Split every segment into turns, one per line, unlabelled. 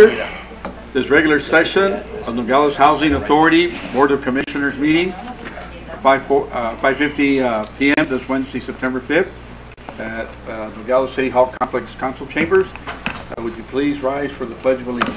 order. This regular session of Nogales Housing Authority Board of Commissioners meeting, 5:50 p.m. this Wednesday, September 5th at Nogales City Hall Complex Council Chambers. Would you please rise for the Pledge of Allegiance?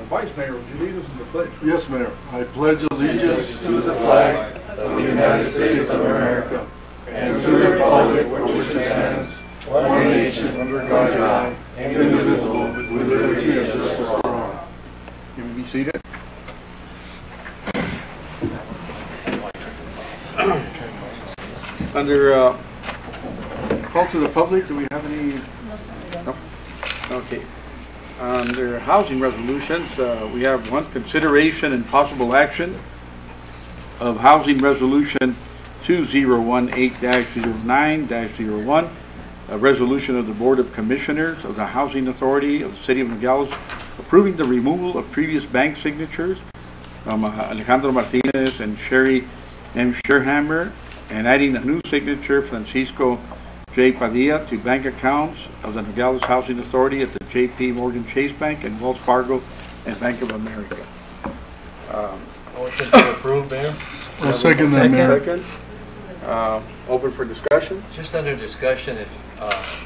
Vice Mayor, would you lead us in the pledge?
Yes, Mayor. I pledge allegiance to the flag of the United States of America and to the republic for which it stands, one nation under God, indivisible, with liberty and justice for all.
You may be seated. Under call to the public, do we have any? No. Okay. Under housing resolutions, we have one, consideration and possible action of housing resolution 2018-09-01, a resolution of the Board of Commissioners of the Housing Authority of the City of Nogales approving the removal of previous bank signatures from Alejandro Martinez and Sherry M. Sherhammer, and adding a new signature, Francisco J. Padilla, to bank accounts of the Nogales Housing Authority at the J.P. Morgan Chase Bank and Wells Fargo and Bank of America.
Motion to approve, Mayor.
I'll second that, Mayor.
Second. Open for discussion.
Just under discussion, if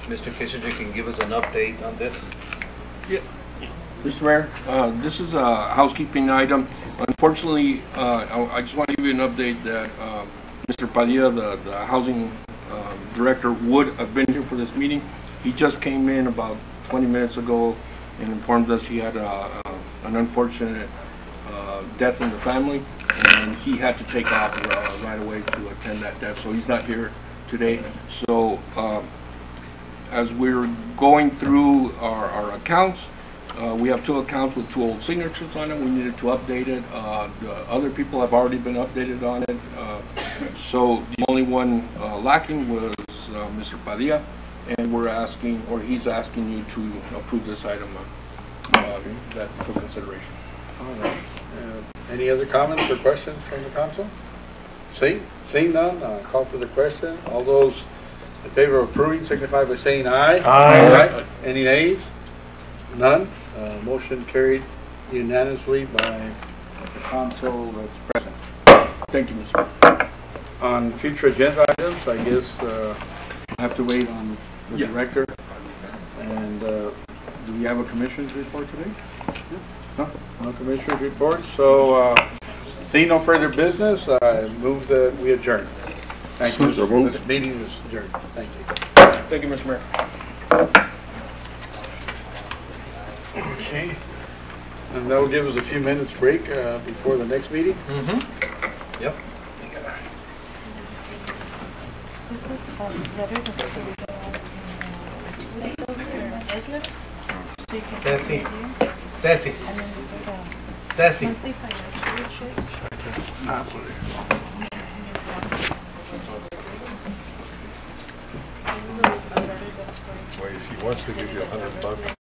Mr. Kissinger can give us an update on this.
Yeah. Mr. Mayor, this is a housekeeping item. Unfortunately, I just want to give you an update that Mr. Padilla, the housing director, would have been here for this meeting. He just came in about 20 minutes ago and informed us he had an unfortunate death in the family, and he had to take off right away to attend that death, so he's not here today. So as we're going through our accounts, we have two accounts with two old signatures on it. We needed to update it. The other people have already been updated on it. So the only one lacking was Mr. Padilla, and we're asking, or he's asking you to approve this item that for consideration.
All right. Any other comments or questions from the council? Seeing none, call for the question. All those in favor of approving signify by saying aye.
Aye.
Any nays? None. Motion carried unanimously by the council that's present.
Thank you, Mr.
On future agenda items, I guess we'll have to wait on the director. And do we have a commissioner's report today? No commissioner's report. So seeing no further business, I move that we adjourn. Thank you. This meeting is adjourned. Thank you.
Thank you, Mr. Mayor.
Okay. And that will give us a few minutes break before the next meeting.
Yep.
This is letter that
Sassy. Sassy.
And then these are the
Sassy.
monthly financial reports.
Well, if he wants to give you $100.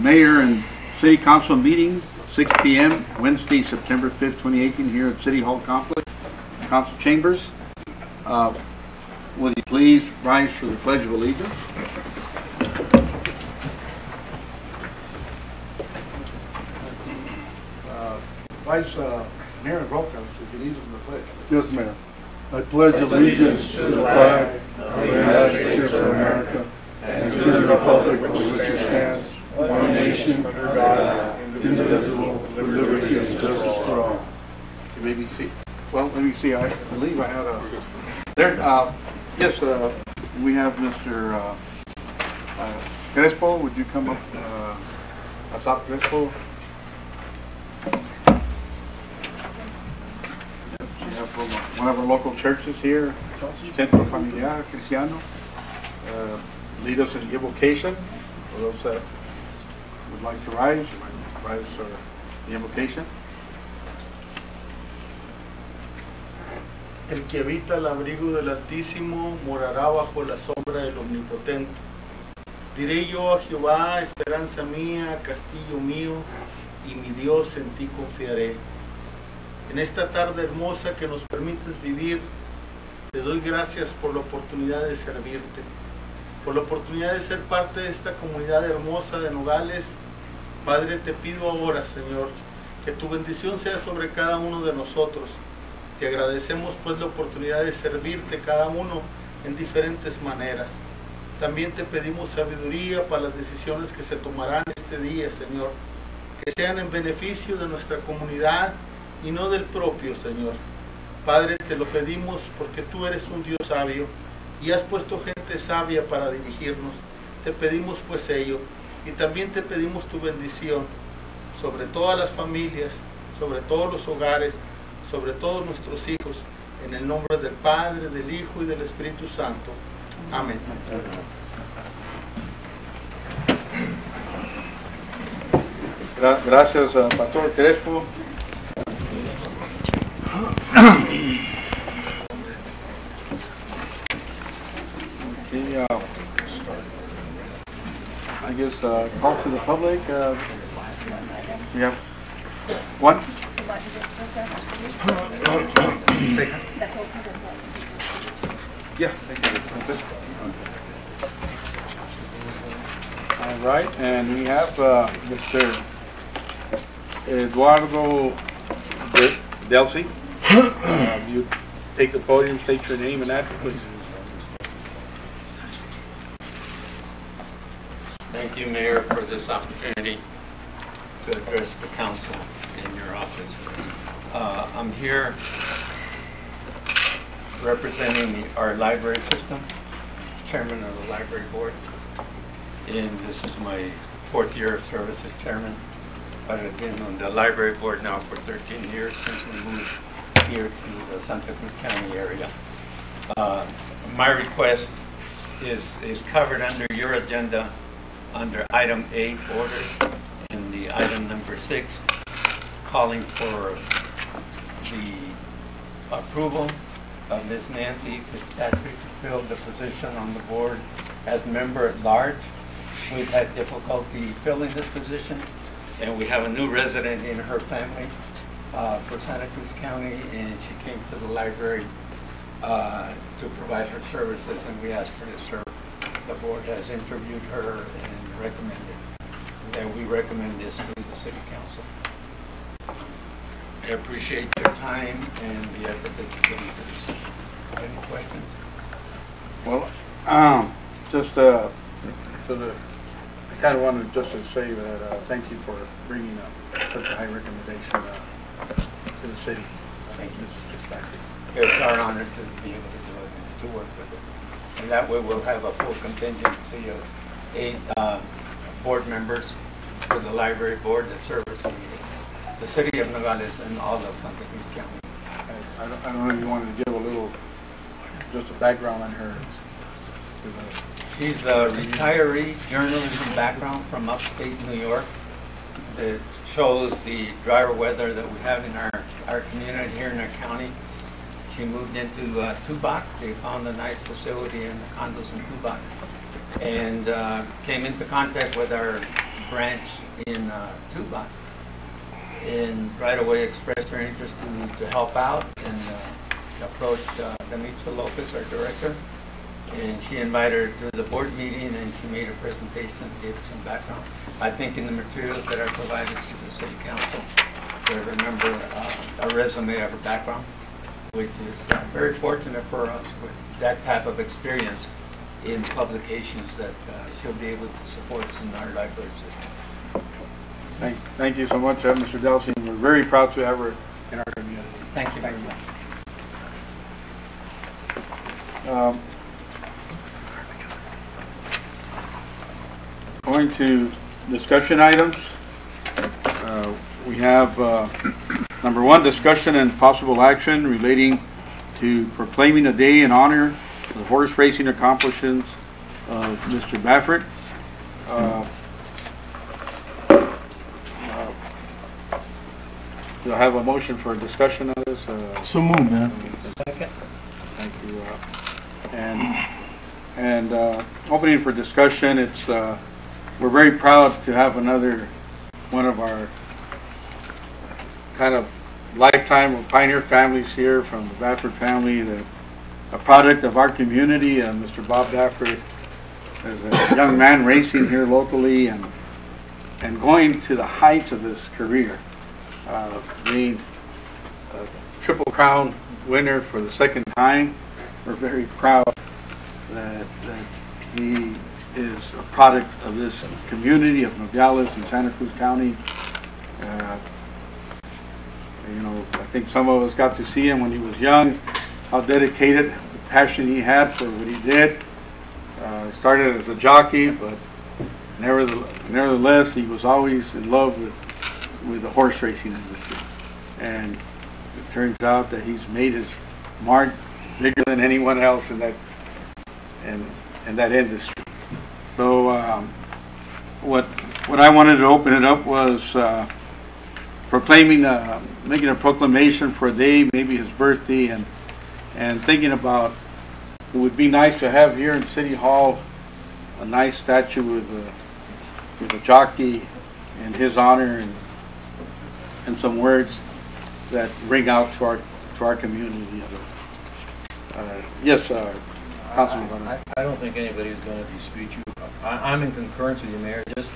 Mayor and City Council meeting, 6 p.m., Wednesday, September 5th, 2018, here at City Hall Complex, Council Chambers. Would you please rise for the Pledge of Allegiance? Vice Mayor Roca, if you lead us in the pledge.
Yes, ma'am. I pledge allegiance to the flag of the United States of America and to the republic for which it stands, one nation, under God, indivisible, with liberty and justice for all.
You may be seated. Well, let me see. I believe I had a there. Yes, we have Mr. Crespo. Would you come up, Asap Crespo? We have from one of our local churches here, Centro Familiar Cristiano. Lead us in invocation. For those that would like to rise, you might rise for the invocation.
El que habita el abrigo del Altísimo morará bajo la sombra del Omnipotente. Diré yo a Jehová, esperanza mía, castillo mío, y mi Dios, en ti confiaré. En esta tarde hermosa que nos permites vivir, te doy gracias por la oportunidad de servirte, por la oportunidad de ser parte de esta comunidad hermosa de Nogales. Padre, te pido ahora, Señor, que tu bendición sea sobre cada uno de nosotros. Te agradecemos pues la oportunidad de servirte cada uno en diferentes maneras. También te pedimos sabiduría para las decisiones que se tomarán este día, Señor, que sean en beneficio de nuestra comunidad y no del propio, Señor. Padre, te lo pedimos porque tú eres un Dios sabio y has puesto gente sabia para dirigirnos. Te pedimos pues ello y también te pedimos tu bendición sobre todas las familias, sobre todos los hogares, sobre todos nuestros hijos, en el nombre del Padre, del Hijo y del Espíritu Santo. Amén.
Gracias, Pastor Crespo. Okay, I guess call to the public. We have one. Yeah. All right, and we have Mr. Eduardo Delcy. You take the podium, state your name and address, please.
Thank you, Mayor, for this opportunity to address the council in your office. I'm here representing our library system, chairman of the library board, and this is my 4th year of service as chairman. I've been on the library board now for 13 years since we moved here to the Santa Cruz County area. My request is covered under your agenda under item 8, orders, and the item number 6, calling for the approval of Ms. Nancy Fitzpatrick to fill the position on the board as member at large. We've had difficulty filling this position, and we have a new resident in her family for Santa Cruz County, and she came to the library to provide her services, and we asked her to serve. The board has interviewed her and recommended that we recommend this to the City Council. I appreciate your time and the effort that you put into this. Any questions?
Well, just I kind of wanted just to say that thank you for bringing such a high recommendation to the city.
Thank you.
Fitzpatrick.
It's our honor to be able to do it and to work with it. And that way we'll have a full contingency of 8 board members for the library board that service the city of Nogales and all of Santa Cruz County.
I don't know if you wanted to give a little, just a background on her.
She's a retiree journalism background from upstate New York that shows the drier weather that we have in our community here in our county. She moved into Tubac. They found a nice facility in the condos in Tubac, and came into contact with our branch in Tuba, and right away expressed her interest to help out, and approached Danitza Lopez, our director, and she invited her to the board meeting, and she made a presentation, gave some background. I think in the materials that are provided to the city council, they remember a resume of her background, which is very fortunate for us with that type of experience in publications that she'll be able to support us in our library system.
Thank you so much, Mr. Delcy. We're very proud to have her in our community.
Thank you very much.
Going to discussion items. We have number 1, discussion and possible action relating to proclaiming a day in honor of the horse racing accomplishments of Mr. Baffert. Do I have a motion for a discussion of this?
So moved, man.
Second.
Thank you. And opening for discussion, it's we're very proud to have another one of our kind of lifetime pioneer families here from the Baffert family, a product of our community. Mr. Bob Baffert is a young man racing here locally and going to the heights of his career, being a Triple Crown winner for the 2nd time. We're very proud that he is a product of this community of Nogales and Santa Cruz County. You know, I think some of us got to see him when he was young, how dedicated, the passion he had for what he did. Started as a jockey, but nevertheless, he was always in love with the horse racing industry. And it turns out that he's made his mark bigger than anyone else in that industry. So what I wanted to open it up was proclaiming, making a proclamation for a day, maybe his birthday, and thinking about it would be nice to have here in City Hall a nice statue with a jockey in his honor and some words that ring out to our community. Yes, Councilman.
I don't think anybody's going to dispute you. I'm in concurrence with you, Mayor. Just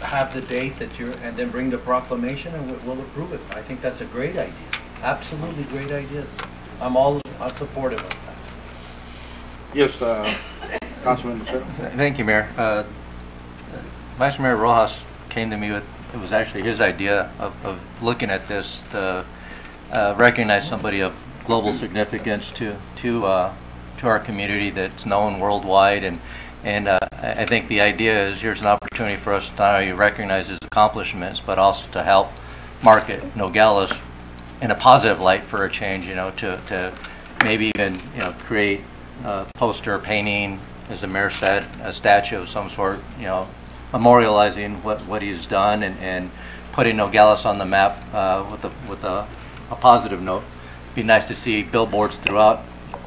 have the date that and then bring the proclamation, and we'll approve it. I think that's a great idea. Absolutely great idea. I'm supportive of that.
Yes, Councilman Lucero.
Thank you, Mayor. Vice Mayor Rojas came to me with, it was actually his idea of looking at this to recognize somebody of global significance to our community that's known worldwide, and I think the idea is here's an opportunity for us to not only recognize his accomplishments, but also to help market Nogales in a positive light for a change. You know, to maybe even create a poster, painting, as the mayor said, a statue of some sort. You know, memorializing what he's done and putting Nogales on the map with a positive note. Be nice to see billboards throughout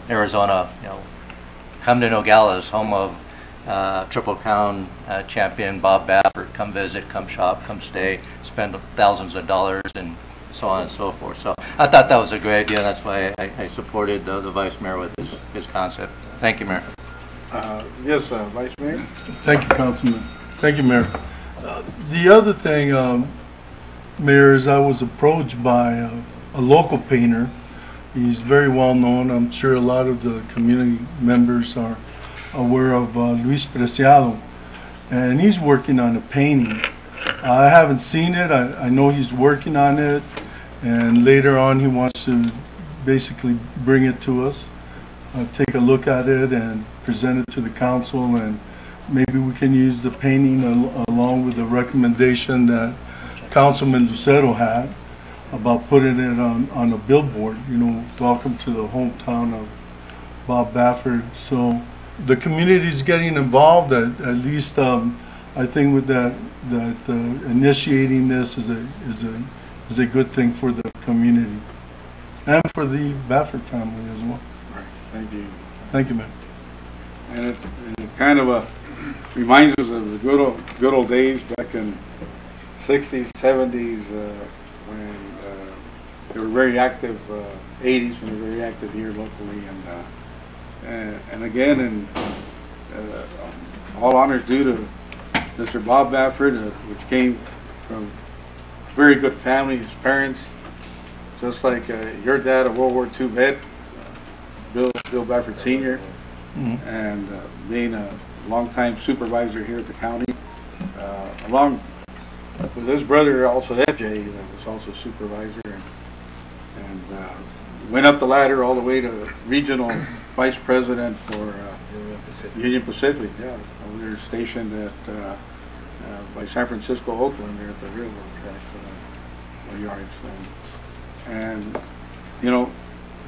Arizona. You know, come to Nogales, home of Triple Crown champion Bob Baffert. Come visit, come shop, come stay, spend thousands of dollars, and so on and so forth. So I thought that was a great idea. That's why I supported the Vice Mayor with his concept. Thank you, Mayor.
Yes, Vice Mayor.
Thank you, Councilman. Thank you, Mayor. The other thing, Mayor, is I was approached by a local painter. He's very well known. I'm sure a lot of the community members are aware of Luis Preciado, and he's working on a painting. I haven't seen it. I know he's working on it, and later on he wants to basically bring it to us, take a look at it and present it to the council, and maybe we can use the painting along with the recommendation that Councilman Lucero had about putting it on a billboard, you know, welcome to the hometown of Bob Baffert. So the community is getting involved. At least I think with that initiating this is a good thing for the community and for the Baffert family as well.
Right. Thank you.
Thank you, man.
And it's kind of reminds us of the good old days back in 60s, 70s, when they were very active, 80s when they were very active here locally, and again, all honors due to Mr. Bob Bafford, which came from a very good family, his parents, just like your dad, a World War II vet, Bill Bafford Sr., and being a longtime supervisor here at the county, along with his brother, also FJ, that was also supervisor, and went up the ladder all the way to regional vice president for Union Pacific. Yeah, we were stationed at by San Francisco, Oakland, there at the railroad track or yards then. And you know,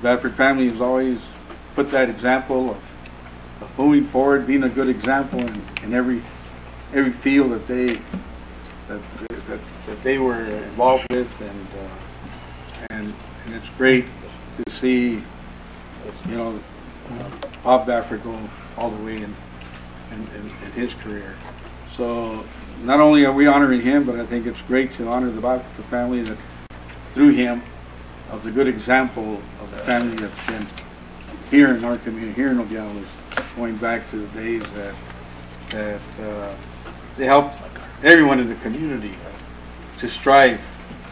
Bafford family has always put that example of moving forward, being a good example in every field that they were involved with, and it's great to see, you know, Bob Bafford go all the way in his career. So not only are we honoring him, but I think it's great to honor the Bafford family that through him of the good example of the family that's been here in our community, here in Nogales, going back to the days that they helped everyone in the community to strive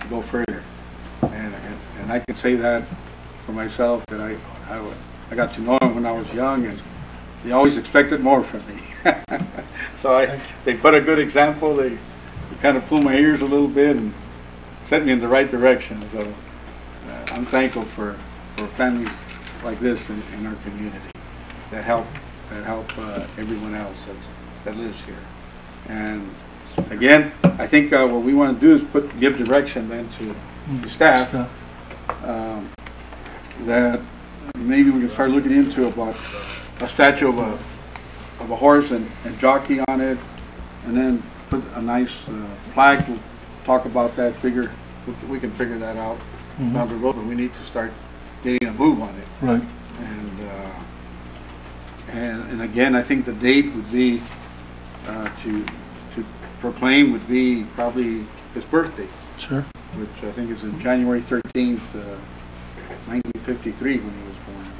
to go further. And I can say that for myself, that I got to know them when I was young, and they always expected more from me. So they put a good example. They kind of pulled my ears a little bit and set me in the right direction. So I'm thankful for families like this in our community that help everyone else that lives here. And again, I think what we want to do is give direction then to staff, that maybe we can start looking into about a statue of a horse and jockey on it, and then put a nice plaque. We'll talk about that. We can figure that out down the road, but we need to start getting a move on it.
Right.
And again, I think the date would be to proclaim would be probably his birthday.
Sure.
Which I think is in January 13th, 1953, when he was born.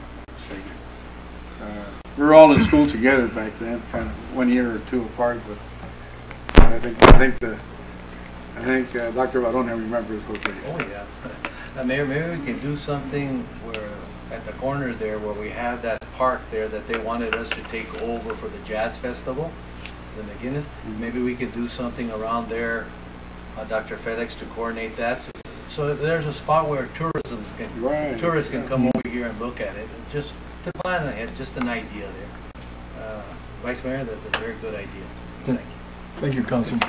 We were all in school together back then, kind of 1 year or two apart. But I think Dr. Varona remembers Jose.
Oh yeah. Mayor, maybe we can do something where at the corner there, where we have that park there that they wanted us to take over for the Jazz Festival, the McGinnis. Maybe we could do something around there, Dr. Felix, to coordinate that. So there's a spot where tourists can come over here and look at it. Just to plan ahead, just an idea there. Vice Mayor, that's a very good idea. Thank you.
Thank you, Councilman.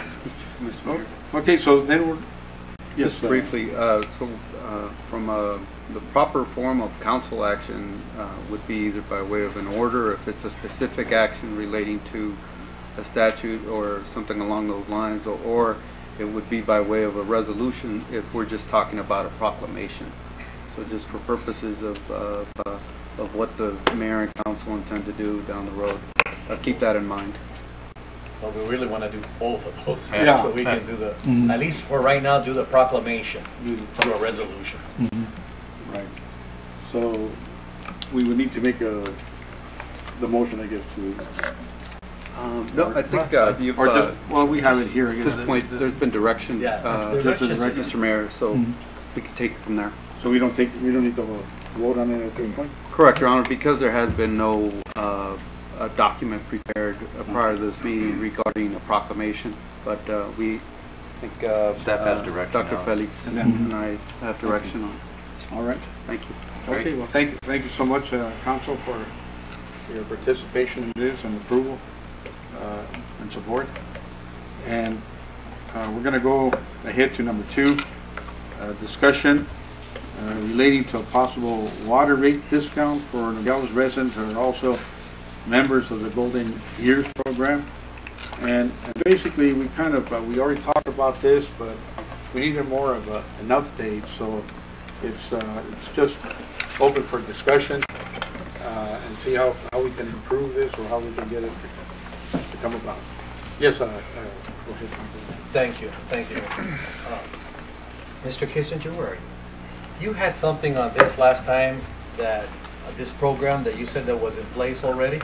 Okay, so then we're
Just briefly, from the proper form of council action would be either by way of an order, if it's a specific action relating to a statute or something along those lines, or it would be by way of a resolution if we're just talking about a proclamation. So just for purposes of what the mayor and council intend to do down the road, keep that in mind.
Well, we really want to do both of those,
Yeah.
so we can do at least for right now, do the proclamation, do a resolution.
right. So we would need to make the motion, I guess, to.
No, I think you've,
or just, well, we have it here. I
at
guess.
this point, there's been direction,
Directions.
Mr. Mayor, so we can take it from there.
So we don't need to vote on it at this point?
Correct, Your Honor, because there has been no a document prepared prior to this meeting regarding a proclamation, but we think
Staff has direction
Dr.
on it.
Felix and I have direction on it.
All right.
Thank you.
Okay, well, thank you so much, Council, for your participation in this and approval and support. And we're going to go ahead to number 2, discussion relating to a possible water rate discount for Nogales residents who are also members of the Golden Years program. And basically, we we already talked about this, but we needed more of an update. So it's just open for discussion and see how we can improve this or how we can get it to come about. Yes, go ahead, Councilman.
Thank you, thank you. Mr. Kissinger, where are you? You had something on this last time that, this program that you said that was in place already,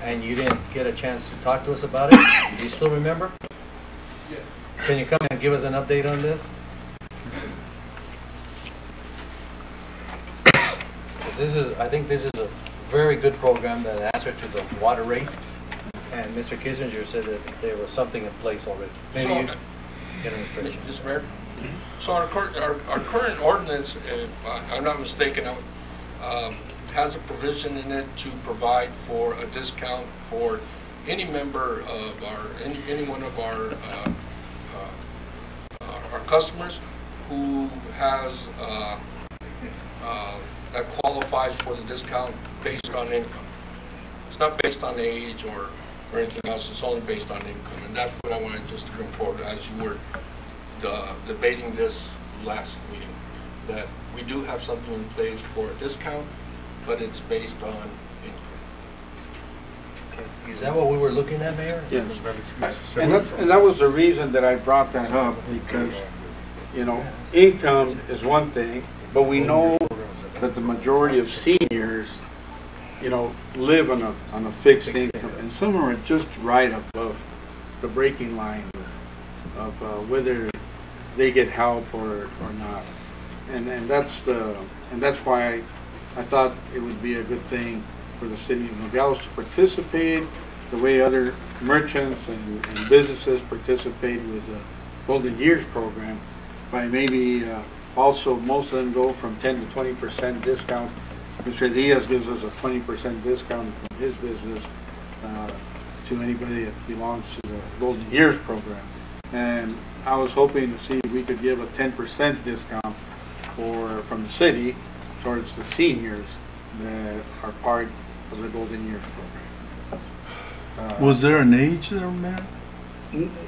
and you didn't get a chance to talk to us about it. Do you still remember?
Yes.
Can you come and give us an update on this? I think this is a very good program that answered to the water rate, and Mr. Kissinger said that there was something in place already. Maybe you can refresh us.
Mr. Mayor? So our current ordinance, if I'm not mistaken, has a provision in it to provide for a discount for any member of any one of our customers who has that qualifies for the discount based on income. It's not based on age or anything else. It's only based on income, and that's what I wanted just to bring forward as you were debating this last meeting, that we do have something in place for a discount, but it's based on income.
Is that what we were looking at, Mayor?
Yes. And that was the reason that I brought that up, because, you know, income is one thing, but we know that the majority of seniors, you know, live on a fixed income, and some are just right above the breaking line of whether they get help or not, and that's why I thought it would be a good thing for the city of Nogales to participate the way other merchants and businesses participate with the Golden Years program, by maybe also most of them go from 10 to 20% discount. Mr. Diaz gives us a 20% discount from his business to anybody that belongs to the Golden Years program. And I was hoping to see if we could give a 10% discount from the city towards the seniors that are part of the Golden Years program.
Was there an age there, Mayor?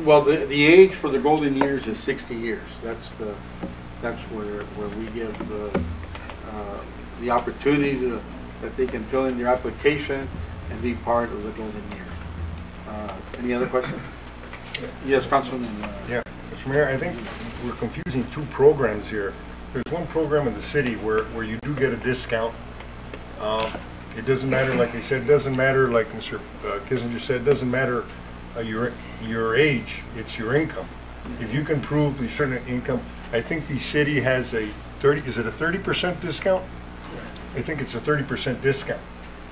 Well, the age for the Golden Years is 60 years. That's where we give the opportunity that they can fill in their application and be part of the Golden Years. Any other questions? Yes, Councilman.
Yeah, Mr. Mayor, I think we're confusing two programs here. There's one program in the city where you do get a discount. It doesn't matter, like I said, it doesn't matter, like Mr. Kissinger said, it doesn't matter your age, it's your income. If you can prove a certain income, I think the city has a 30% discount? I think it's a 30% discount.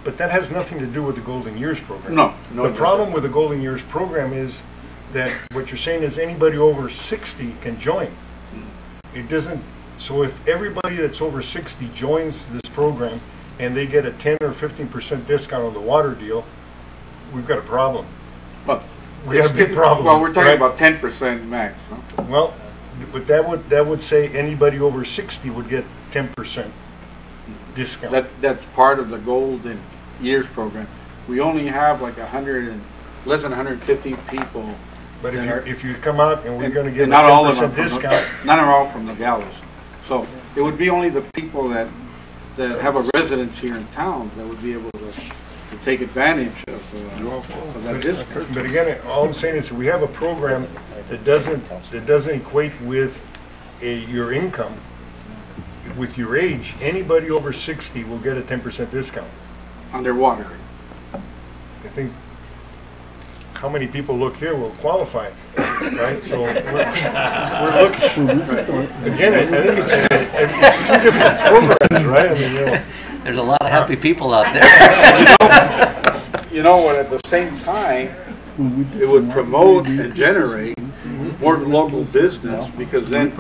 But that has nothing to do with the Golden Years program.
No.
The problem with the Golden Years program is that what you're saying is anybody over 60 can join. It doesn't, so if everybody that's over 60 joins this program and they get a 10 or 15% discount on the water deal, we've got a problem.
But
we have a big problem.
Well, we're talking
right?
about 10% max, no?
Well, but that would say anybody over 60 would get 10% discount.
That's part of the Golden Years program. We only have like less than 150 people.
But if you come out and we're going to give a
not all of
10%
them
discount,
none are all from Nogales. So it would be only the people that have a residence here in town that would be able to take advantage of that discount.
but again, all I'm saying is that we have a program that doesn't equate with your income, with your age. Anybody over 60 will get a 10% discount.
On their water.
I think how many people look here will qualify, right? So we're looking. Again, I think it's two different programs, right? I mean, you know.
There's a lot of happy people out there.
You know what? At the same time, it would promote and generate more local business, because then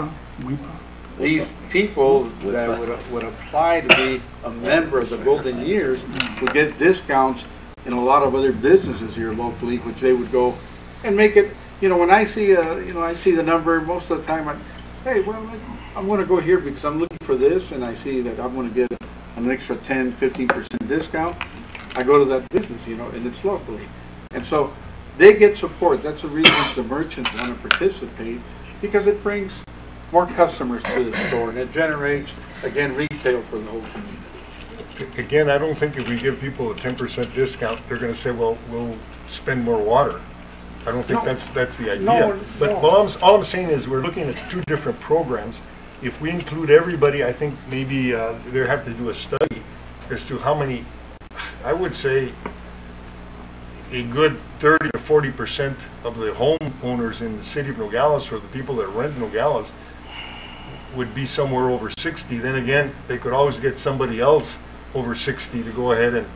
these people that would apply to be a member of the Golden Years would get discounts in a lot of other businesses here locally, which they would go and make it. You know, when I see I see the number most of the time. Hey, well, I'm going to go here because I'm looking for this, and I see that I'm going to get an extra 10, 15% discount. I go to that business, and it's locally, and so they get support. That's the reason the merchants want to participate, because it brings more customers to the store, and it generates, again, retail for the whole community.
Again, I don't think if we give people a 10% discount, they're going to say, well, we'll spend more water. I don't think
No.
that's the idea.
No,
But
no.
all I'm saying is we're looking at two different programs. If we include everybody, I think maybe they have to do a study as to how many, I would say, a good 30 to 40% of the homeowners in the city of Nogales, or the people that rent Nogales, would be somewhere over 60. Then again, they could always get somebody else over 60 to go ahead and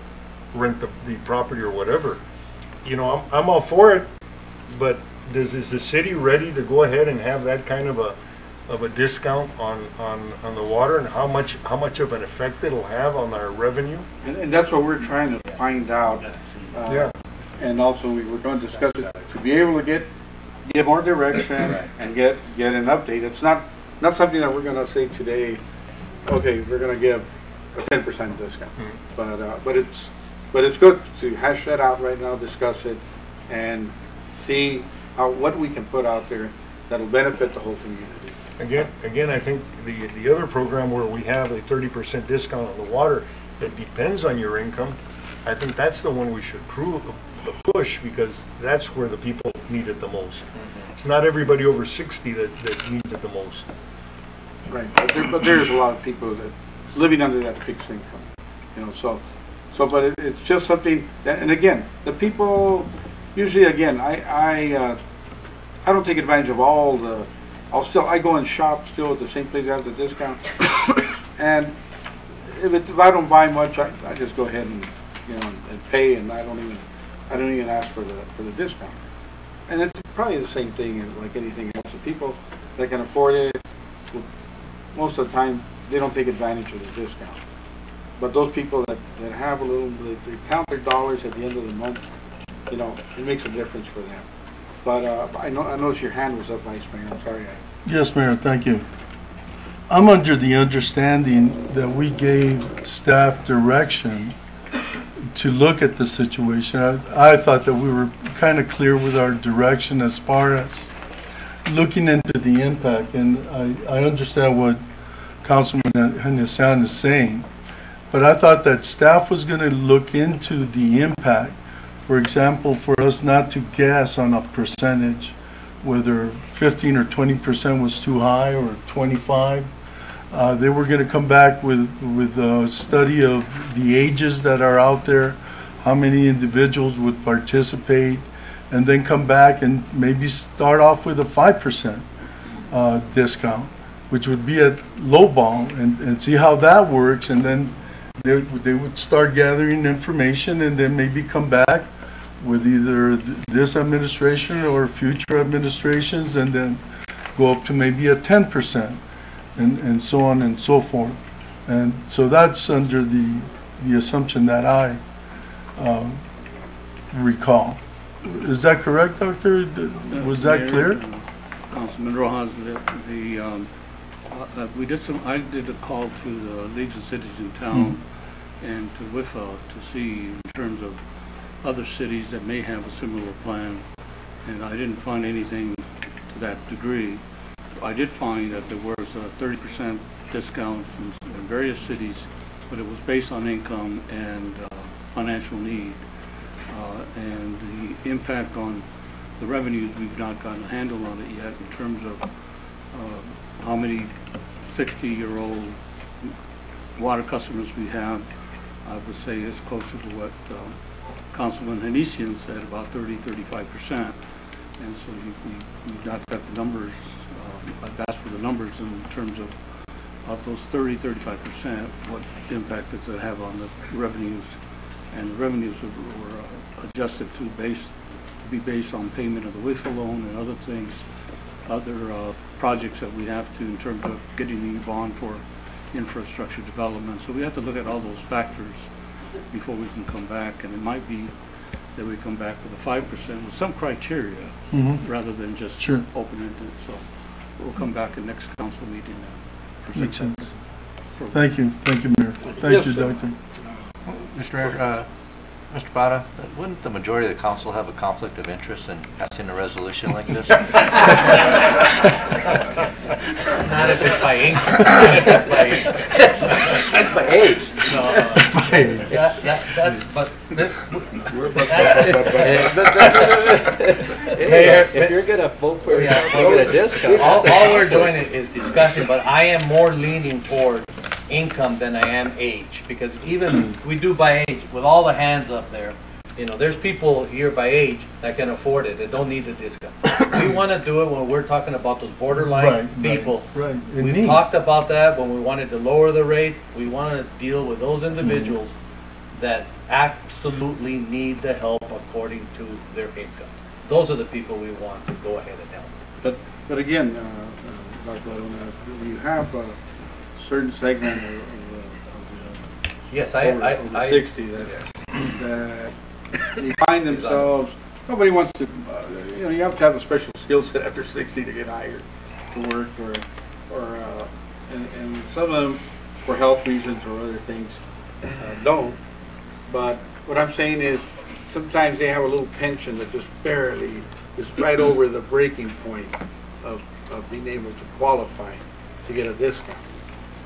rent the property or whatever. You know, I'm all for it, but is the city ready to go ahead and have that kind of a discount on the water, and how much of an effect it'll have on our revenue?
And that's what we're trying to find out.
Yeah.
And also, we were going to discuss it, to be able to get more direction and get an update. It's not something that we're going to say today, okay, we're going to give a 10% discount. But it's good to hash that out right now, discuss it, and see what we can put out there that'll benefit the whole community.
Again, I think the other program where we have a 30% discount on the water that depends on your income, I think that's the one we should push, because that's where the people need it the most. It's not everybody over 60 that needs it the most.
Right, but there's a lot of people that living under that fixed income, you know. But it's just something that, and again, the people usually, again, I don't take advantage of all the. I go and shop still at the same place that has the discount, and if I don't buy much, I just go ahead and and pay, and I don't even ask for the discount. And it's probably the same thing as like anything else. The people that can afford it, most of the time, they don't take advantage of the discount. But those people that have a little, they count their dollars at the end of the month, it makes a difference for them. But I noticed your hand was up, Vice Mayor. I'm sorry.
Yes, Mayor, thank you. I'm under the understanding that we gave staff direction to look at the situation. I thought that we were kind of clear with our direction as far as looking into the impact, and I understand what Councilman Hassan is saying, but I thought that staff was going to look into the impact. For example, for us not to guess on a percentage, whether 15 or 20% was too high or 25. They were going to come back with a study of the ages that are out there, how many individuals would participate, and then come back and maybe start off with a 5% discount, which would be a low ball, and see how that works. And then they would start gathering information, and then maybe come back with either this administration or future administrations, and then go up to maybe a 10%, and so on and so forth. And so that's under the assumption that I recall. Is that correct, Doctor? Was that clear?
Councilman Rojas, I did a call to the Leagues of Cities in town and to WIFA to see in terms of other cities that may have a similar plan, and I didn't find anything to that degree. I did find that there was a 30% discount in various cities, but it was based on income and financial need, and the impact on the revenues, we've not gotten a handle on it yet in terms of how many 60-year-old water customers we have. I would say it's closer to what Councilman Hanesian said, about 30–35%. And so we've not got the numbers. I've asked for the numbers in terms of those 30–35%, what impact does it have on the revenues? And the revenues were adjusted to be based on payment of the WIFA loan and other things, other projects that we have to in terms of getting the bond for infrastructure development. So we have to look at all those factors before we can come back, and it might be that we come back with a 5% with some criteria rather than just open-ended. So we'll come back in next council meeting.
Makes sense. Thank you, Mayor. Thank you, Doctor.
Mr. Mayor, Mr. Parra, wouldn't the majority of the council have a conflict of interest in passing a resolution like this?
Not if it's by ink. Not if it's by ink.
By age.
No.
By age.
But
Mayor, if you're gonna vote for it, you'll get a discount.
All we're doing is discussing, but I am more leaning toward income than I am age, because even we do by age, with all the hands up there, you know, there's people here by age that can afford it, that don't need the discount. We want to do it when we're talking about those borderline people.
Right.
We've talked about that when we wanted to lower the rates. We want to deal with those individuals that absolutely need the help according to their income. Those are the people we want to go ahead and help.
But again, Dr. Barona, you have a certain segment of
Yes,
over 60 that they find themselves, nobody wants to, you know, you have to have a special skill set after 60 to get hired to work, and some of them, for health reasons or other things, don't. But what I'm saying is, sometimes they have a little pension that just barely is right over the breaking point of being able to qualify to get a discount.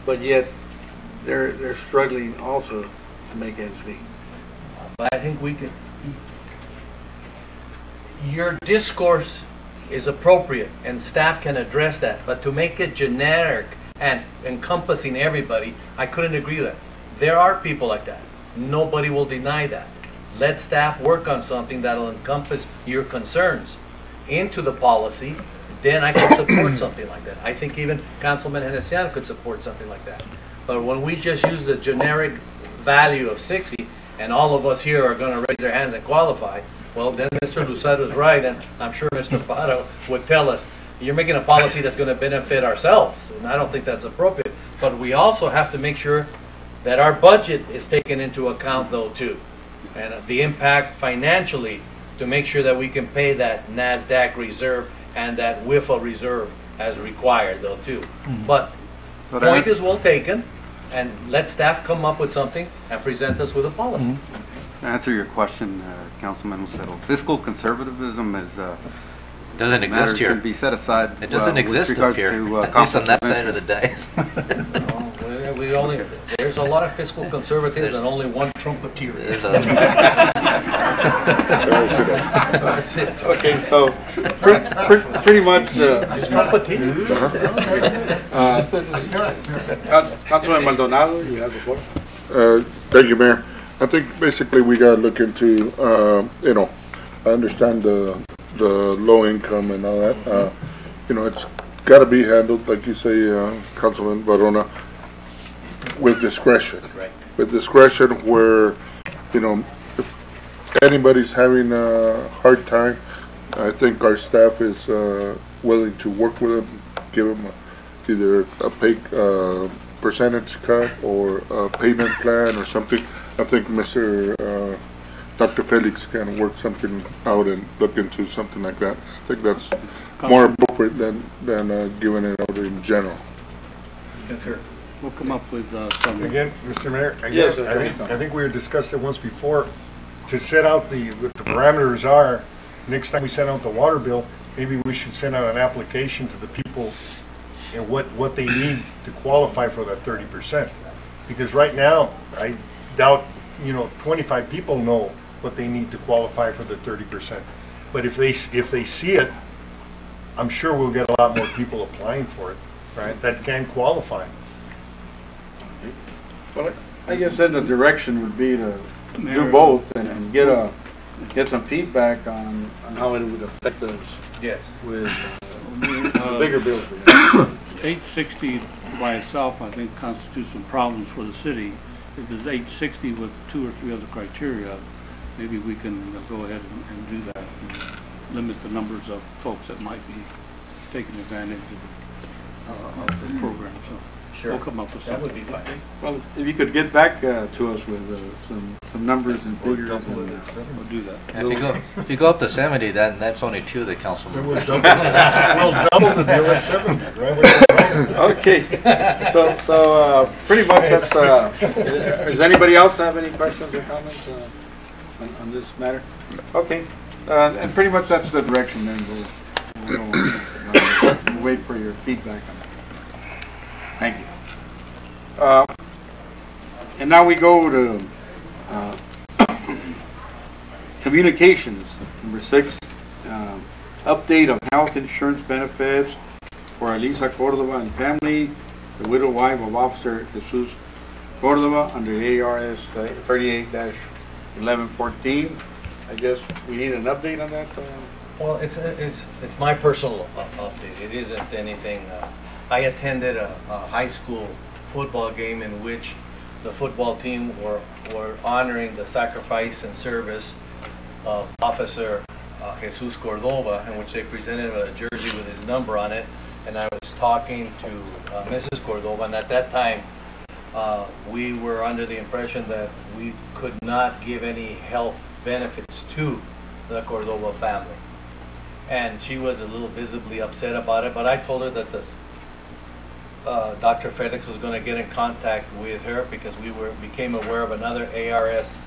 But yet, they're struggling also to make ends meet.
But I think we could, your discourse is appropriate and staff can address that, but to make it generic and encompassing everybody, I couldn't agree with that. There are people like that. Nobody will deny that. Let staff work on something that'll encompass your concerns into the policy, then I can support something like that. I think even Councilman Henesian could support something like that. But when we just use the generic value of 60, and all of us here are going to raise their hands and qualify, well, then Mr. Lucero is right, and I'm sure Mr. Parra would tell us, you're making a policy that's going to benefit ourselves, and I don't think that's appropriate. But we also have to make sure that our budget is taken into account, though, too, and the impact financially to make sure that we can pay that NASDAQ reserve and that WIFA reserve as required, though, too. But point is well taken, and let staff come up with something and present us with a policy.
To answer your question, Councilman Lucero, fiscal conservatism is
doesn't exist here.
Can be set aside.
It doesn't exist up here. At least on that side of the dice.
There's a lot of fiscal conservatives and only one trumpeteer. That's it.
Okay, so pretty much. Councilman Maldonado, you have the floor.
Thank you, Mayor. I think basically we got to look into, you know, I understand the low income and all that. You know, it's got to be handled, like you say, Councilman Barona, with discretion.
Right.
With discretion where, you know, if anybody's having a hard time, I think our staff is willing to work with them, give them either a pay percentage cut or a payment plan or something. I think Dr. Felix can work something out and look into something like that. I think that's more appropriate than giving it out in general.
Concur.
We'll come up with some.
Again, Mr. Mayor,
Yes,
I think we had discussed it once before. To set out what the parameters are, next time we send out the water bill, maybe we should send out an application to the people and what they need to qualify for that 30%. Because right now, I doubt, you know, 25 people know what they need to qualify for the 30%. But if they see it, I'm sure we'll get a lot more people applying for it, right? That can qualify.
Well, I guess then the direction would be to do both and get some feedback on how it would affect us.
Yes.
With bigger bills.
860 by itself, I think, constitutes some problems for the city. If it's 860 with 2 or 3 other criteria, maybe we can go ahead and do that and limit the numbers of folks that might be taking advantage of the program. So
Sure.
we'll come up with
That
something.
would be fine.
Well, if you could get back to us with some numbers and figures,
We'll do that.
And if you go up to 70, then that's only 2 of the councilmen.
We'll double the deal at 70, right?
Okay, so pretty much that's, does anybody else have any questions or comments on this matter? Okay, and pretty much that's the direction then. We'll wait for your feedback on that. Thank you. And now we go to Communications, number 6, update of health insurance benefits for Elisa Cordova and family, the widow wife of Officer Jesus Cordova under ARS 38-1114. I guess we need an update on that.
Well, it's my personal update. It isn't anything. I attended a high school football game in which the football team were honoring the sacrifice and service of Officer Jesus Cordova, in which they presented a jersey with his number on it. And I was talking to Mrs. Cordova, and at that time, we were under the impression that we could not give any health benefits to the Cordova family. And she was a little visibly upset about it, but I told her that this Dr. Felix was going to get in contact with her because we became aware of another ARS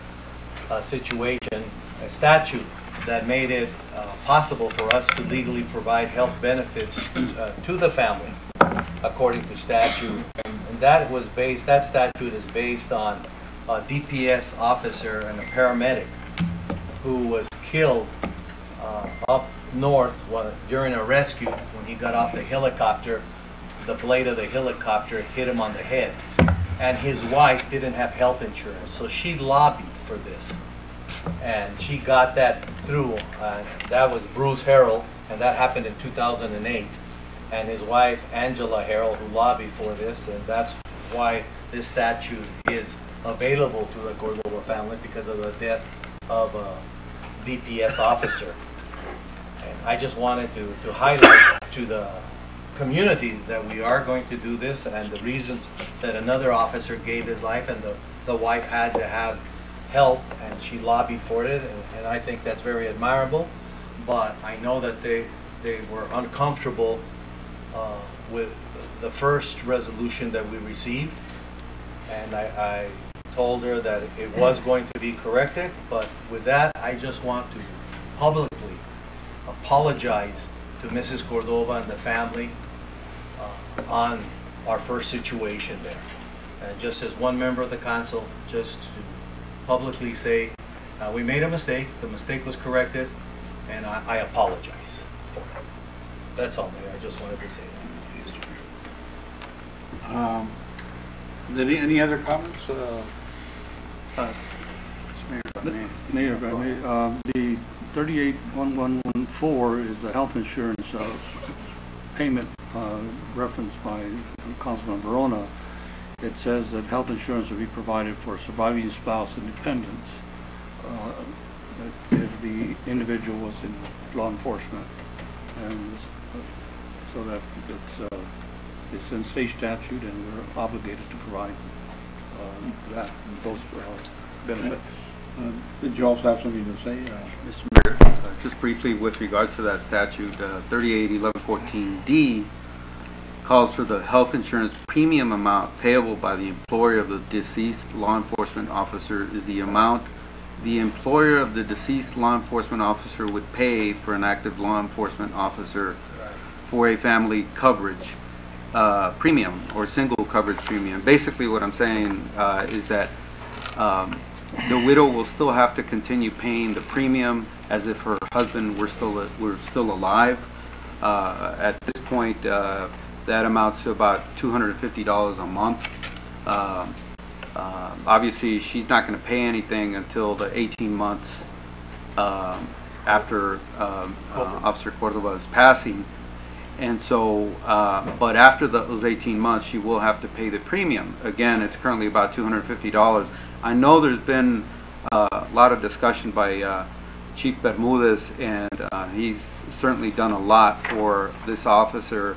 situation, a statute that made it possible for us to legally provide health benefits to the family according to statute. And that statute is based on a DPS officer and a paramedic who was killed up north during a rescue. When he got off the helicopter, the blade of the helicopter hit him on the head. And his wife didn't have health insurance, so she lobbied for this. And she got that through. That was Bruce Harrell, and that happened in 2008. And his wife, Angela Harrell, who lobbied for this, and that's why this statute is available to the Cordova family because of the death of a DPS officer. And I just wanted to highlight to the community that we are going to do this, and the reasons that another officer gave his life, and the wife had to have help, and she lobbied for it, and I think that's very admirable. But I know that they were uncomfortable with the first resolution that we received, and I told her that it was going to be corrected. But with that, I just want to publicly apologize to Mrs. Cordova and the family on our first situation there. And just as one member of the council, just to publicly say we made a mistake, the mistake was corrected, and I apologize for it. That's all, Mayor. I just wanted to say that.
Any other comments?
Mayor, if I may, the 381114 is the health insurance payment referenced by Councilman Verona. It says that health insurance will be provided for surviving spouse and dependents if the individual was in law enforcement, and so that it's in state statute, and we're obligated to provide those benefits.
Did you also have something to say?
Mr. Mayor, just briefly with regards to that statute, 381114D calls for the health insurance premium amount payable by the employer of the deceased law enforcement officer is the amount the employer of the deceased law enforcement officer would pay for an active law enforcement officer for a family coverage premium or single coverage premium. Basically what I'm saying is that the widow will still have to continue paying the premium as if her husband were still alive. At this point, that amounts to about $250 a month. Obviously, she's not going to pay anything until the 18 months after Officer Cordova's passing. And so, but after those 18 months, she will have to pay the premium. Again, it's currently about $250. I know there's been a lot of discussion by Chief Bermudez, and he's certainly done a lot for this officer,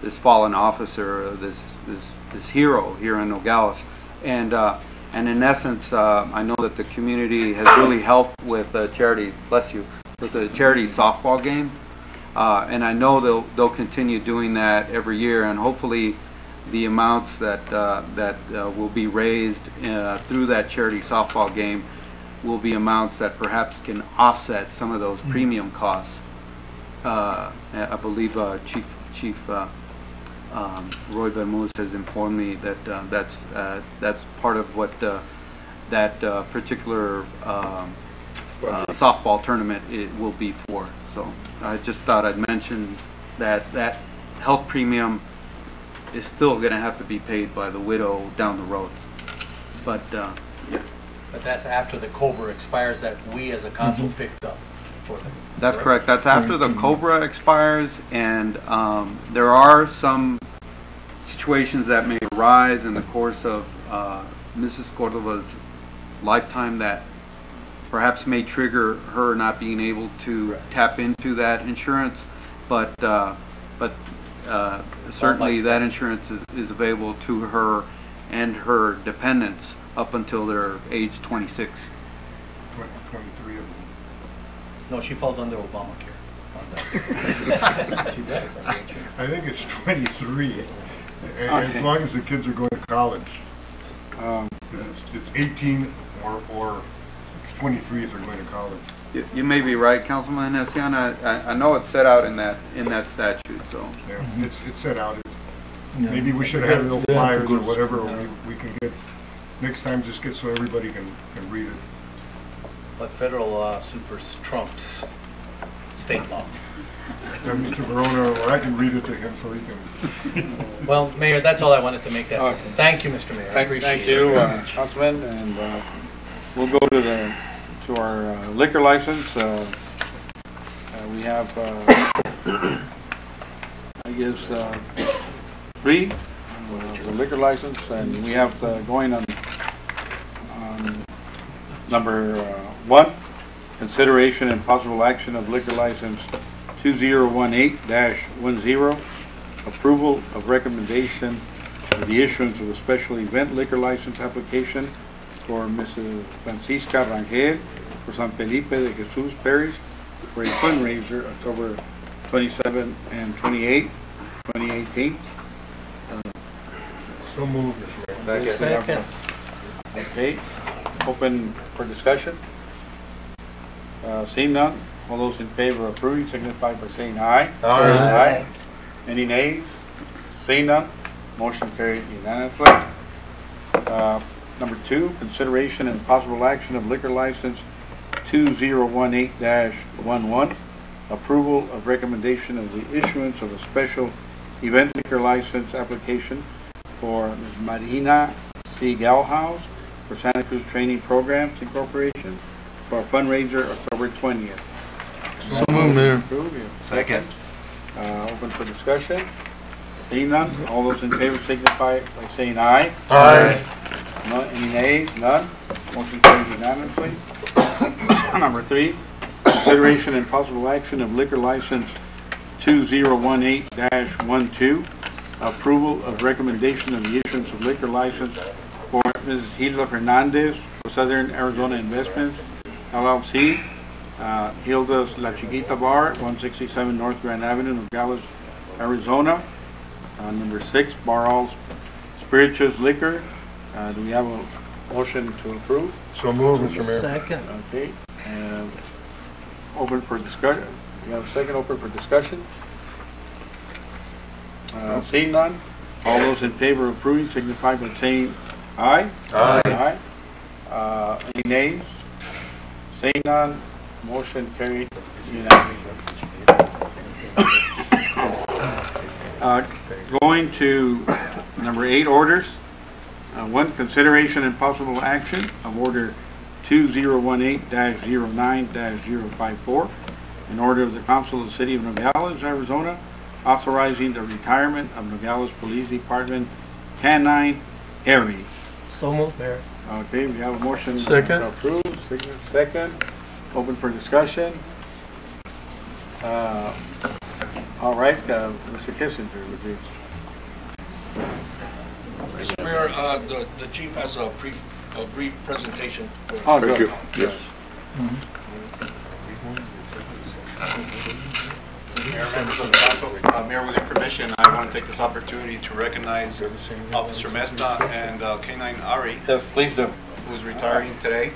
this fallen officer, this hero here in Nogales. And in essence, I know that the community has really helped with the charity, bless you, with the charity softball game. And I know they'll continue doing that every year, and hopefully the amounts that will be raised through that charity softball game will be amounts that perhaps can offset some of those premium costs. I believe Chief Roy Bermudez has informed me that that's part of what that particular softball tournament it will be for. So I just thought I'd mention that that health premium is still going to have to be paid by the widow down the road. But
But that's after the COBRA expires that we as a council picked up for them.
that's correct. That's after the COBRA expires, and there are some situations that may arise in the course of Mrs. Cordova's lifetime that perhaps may trigger her not being able to tap into that insurance, but certainly that insurance is available to her and her dependents up until they're age 26.
23 of them.
No, she falls under Obamacare. She does,
I think it's 23, as long as the kids are going to college. It's 18 or 23 if they're going to college.
You may be right, Councilman Hessian. I know it's set out in that statute. So
yeah, it's set out. Maybe we should have had little flyers or whatever we can get. Next time, just get so everybody can read it.
But federal law super trumps state law.
Yeah, Mr. Verona, or I can read it to him so he can.
Well, Mayor, that's all I wanted to make that.
Okay.
Thank you, Mr. Mayor. I appreciate
Thank you, Councilman, and we'll go to our liquor license. We have, I guess, 3 the liquor license, and we have going on number 1, consideration and possible action of liquor license 2018-10, approval of recommendation of the issuance of a special event liquor license application for Mrs. Francisca Rangel for San Felipe de Jesus Parish for a fundraiser October 27 and 28, 2018.
So moved, Mr. Mayor.
Second.
Okay, open for discussion. Seeing none, all those in favor of approving signify by saying aye.
Aye.
Any nays? Seeing none, motion carried unanimously. Number 2, consideration and possible action of liquor license 2018-11, approval of recommendation of the issuance of a special event liquor license application for Ms. Marina C. Galhouse for Santa Cruz Training Programs Incorporation for a fundraiser October 20th.
So moved, Mayor.
Approved.
Second.
Open for discussion. Seeing none, all those in favor signify by saying aye.
Aye.
None, any nays? None. Motion carries unanimously. Number 3, consideration and possible action of liquor license 2018-12, approval of recommendation of the issuance of liquor license for Mrs. Hilda Fernandez for Southern Arizona Investments, LLC, Hilda's La Chiquita Bar, 167 North Grand Avenue, Nogales, Arizona. Number 6, Bar All Spirituous Liquor. Do we have a motion to approve?
So moved, Mr. Mayor.
Second.
Okay, and open for discussion. We have a second open for discussion. Seeing none, all those in favor of approving signify by saying aye.
Aye.
Aye. Any nays? Seeing none, motion carried unanimously. Going to number 8, orders. 1, consideration and possible action of order 2018-09-054, an order of the Council of the City of Nogales, Arizona, authorizing the retirement of Nogales Police Department Canine Harry.
So moved, Mayor.
Okay, we have a motion
Second.
to approve. Second. Open for discussion. All right, Mr. Kissinger, would you?
Mr. Mayor, the chief has a brief presentation.
Oh, good.
Yes.
Mayor, members of the council, Mayor, with your permission, I want to take this opportunity to recognize Officer Mesta and K9 Ari,
Yes, please do.
who's retiring today.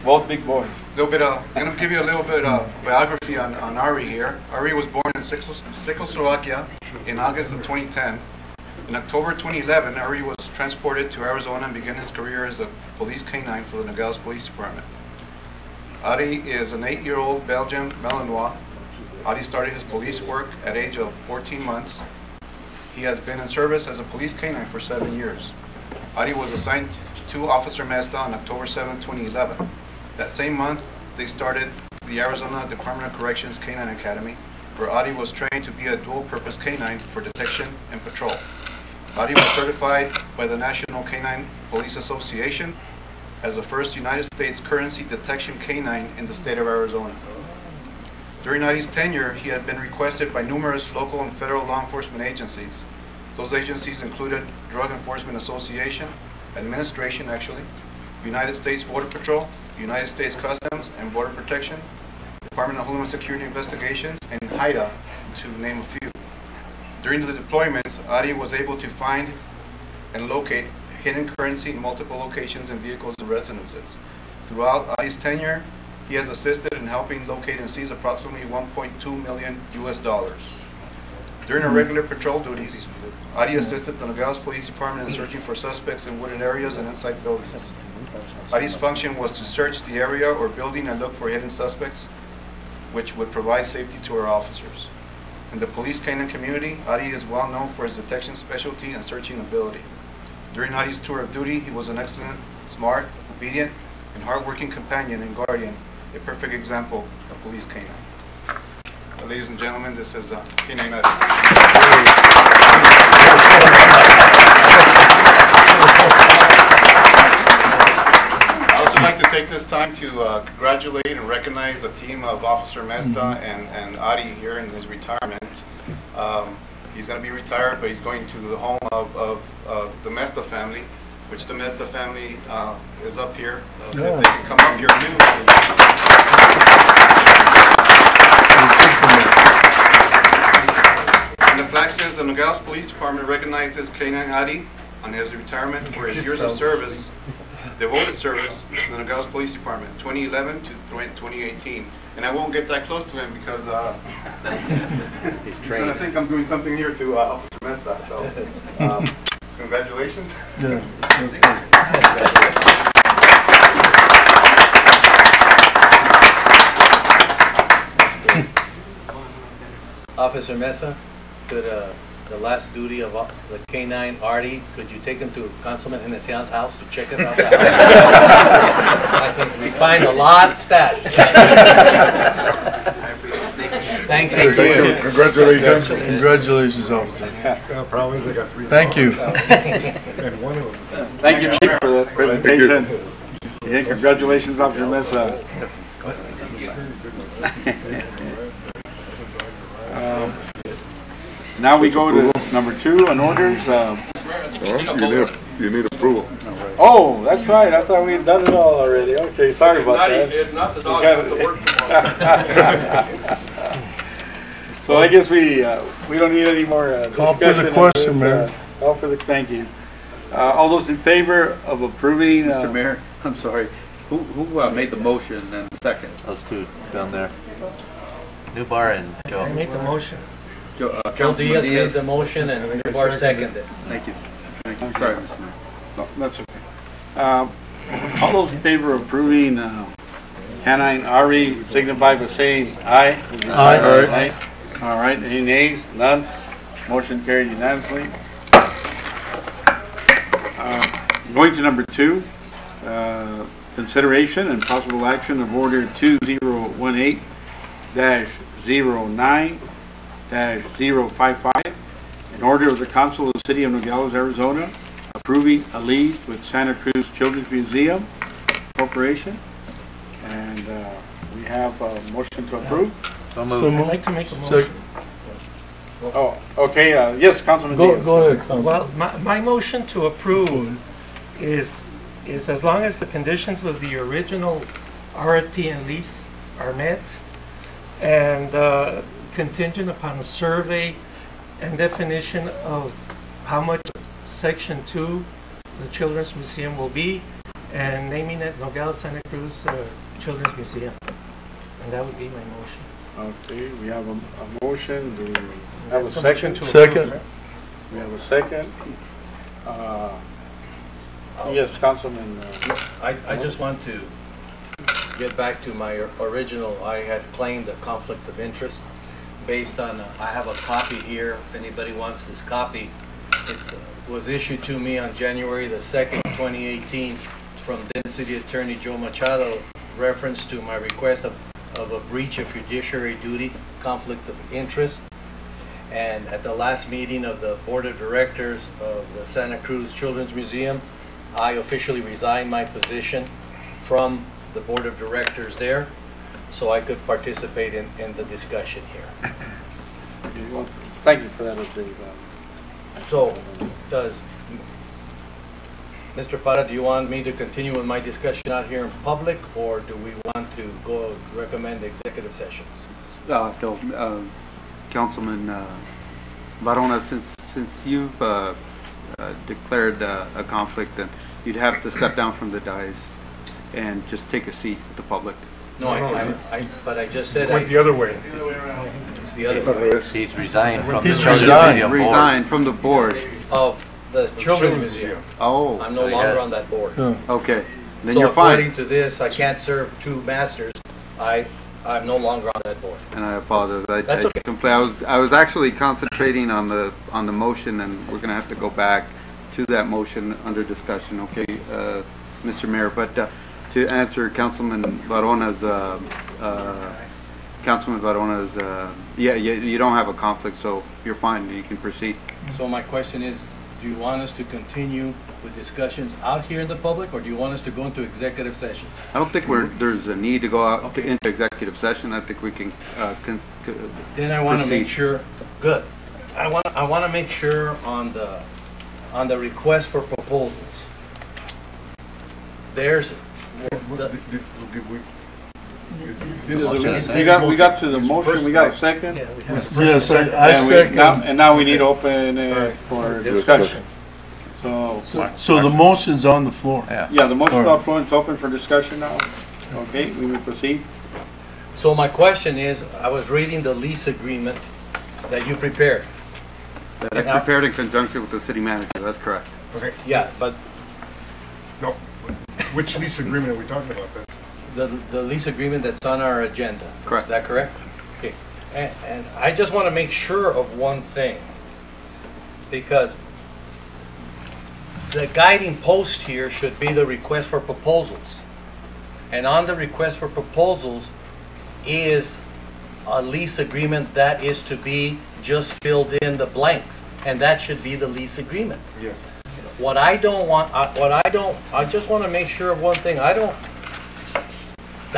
Both big boys.
I'm going to give you a little bit of biography on Ari here. Ari was born in Czechoslovakia in August of 2010. In October 2011, Ari was transported to Arizona and began his career as a police canine for the Nogales Police Department. Adi is an 8-year-old Belgian Malinois. Adi started his police work at age of 14 months. He has been in service as a police canine for 7 years. Adi was assigned to Officer Mesta on October 7, 2011. That same month, they started the Arizona Department of Corrections Canine Academy, where Adi was trained to be a dual-purpose canine for detection and patrol. Adi was certified by the National Canine Police Association as the first United States currency detection canine in the state of Arizona. During Adi's tenure, he had been requested by numerous local and federal law enforcement agencies. Those agencies included Drug Enforcement Association, Administration actually, United States Border Patrol, United States Customs and Border Protection, Department of Homeland Security Investigations, and HIDA, to name a few. During the deployments, Adi was able to find and locate hidden currency in multiple locations in vehicles and residences. Throughout Adi's tenure, he has assisted in helping locate and seize approximately $1.2 million US. During our regular patrol duties, Adi assisted the Nogales Police Department in searching for suspects in wooded areas and inside buildings. Adi's function was to search the area or building and look for hidden suspects, which would provide safety to our officers. In the police canine community, Adi is well known for his detection specialty and searching ability. During Adi's tour of duty, he was an excellent, smart, obedient, and hardworking companion and guardian, a perfect example of police canine. Ladies and gentlemen, this is Canine Adi. I'd also like to take this time to congratulate and recognize a team of Officer Mesta and Adi here in his retirement. He's going to be retired, but he's going to the home of the Mesta family, which the Mesta family is up here. If they can come up here too. And the plaque says the Nogales Police Department recognizes Canine Adi on his retirement for his years of service, devoted service to the Nogales Police Department, 2011 to 2018. And I won't get that close to him because he's going to think I'm doing something here to Officer Mesta. So, congratulations.
Yeah, that's good.
Officer Mesa, could the last duty of the canine Artie, could you take him to Councilman Henesian's house to check it out? I think we find a lot stashed. Thank you.
Congratulations. Congratulations, officer.
Problem is I got 3.
Thank you.
And one of them.
Thank you, Chief, for that presentation. Yeah, congratulations, Officer Mesa. Now we go to number 2 on orders.
You need approval.
Oh, that's right. I thought we had done it all already. Okay, sorry about that.
If not, the dog has to work tomorrow.
So I guess we don't need any more discussion.
Call for the question, Mayor.
Call for the, thank you. All those in favor of approving?
Mr. Mayor, I'm sorry. Who made the motion and second?
Those two down there. Newbar and Joe.
I made the motion.
Joe
Diaz made the motion and Newbar seconded.
Thank you. Thank you. Sorry, Mr. Mayor.
No, that's okay. All those in favor of approving Canine Ari signify by saying aye.
Aye.
Aye. All right, any nays? None. Motion carried unanimously. Going to number 2, consideration and possible action of order 2018-09-055, an order of the Council of the City of Nogales, Arizona, approving a lease with Santa Cruz Children's Museum Corporation. And we have a motion to approve.
So moved.
I'd like to make a motion.
Oh, okay, yes, Councilman Diaz.
Go ahead, Councilman.
Well, my motion to approve is as long as the conditions of the original RFP and lease are met and contingent upon a survey and definition of how much Section 2 the Children's Museum will be, and naming it Nogales Santa Cruz Children's Museum. And that would be my motion.
Okay, we have a motion. Do we have a
That's
second?
motion to
Second.
approve,
We have a second. Yes, Councilman.
I just want to get back to my original, I had claimed a conflict of interest based on, I have a copy here, if anybody wants this copy. It was issued to me on January the 2nd, 2018 from then City Attorney Joe Machado, reference to my request of a breach of fiduciary duty, conflict of interest. And at the last meeting of the Board of Directors of the Santa Cruz Children's Museum, I officially resigned my position from the Board of Directors there so I could participate in the discussion here.
Well, thank you for that update.
So, does Mr. Parra, do you want me to continue with my discussion out here in public, or do we want to go recommend executive sessions?
Councilman Varona, since you've declared a conflict, then you'd have to step down from the dais and just take a seat with the public.
No, but I just said
It went the other way.
It's the other way.
He's resigned from the
He's
Children's
resigned.
Museum Board.
Resigned from the board.
Of the Children's Museum.
Oh,
I'm no longer on that board.
okay. Then
So
you're
according
fine.
to this, I can't serve two masters. I'm no longer on that board.
And I apologize.
That's okay.
I was actually concentrating on the motion, and we're gonna have to go back to that motion under discussion. Okay, Mr. Mayor. But to answer Councilman Varona's, yeah, you don't have a conflict, so you're fine. You can proceed.
So my question is, do you want us to continue with discussions out here in the public, or do you want us to go into executive session?
I don't think there's a need to go out into executive session. I think we can.
Then I want to make
proceed.
sure. Good. I want to make sure on the request for proposals. There's.
We got to the motion, we got a second.
Yes, I
And
second.
and now we need to open it for discussion.
So the motion's on the floor.
Yeah, the motion on the floor is open for discussion now. Okay, we will proceed.
So my question is, I was reading the lease agreement that you prepared.
That I prepared in conjunction with the city manager. That's correct.
Okay,
Yeah, but
no. Which lease agreement are we talking about then?
the lease agreement that's on our agenda.
Correct.
Is that correct? Okay. And I just want to make sure of one thing, because the guiding post here should be the request for proposals. And on the request for proposals is a lease agreement that is to be just filled in the blanks, and that should be the lease agreement.
Yeah.
What I don't want, I just want to make sure of one thing. I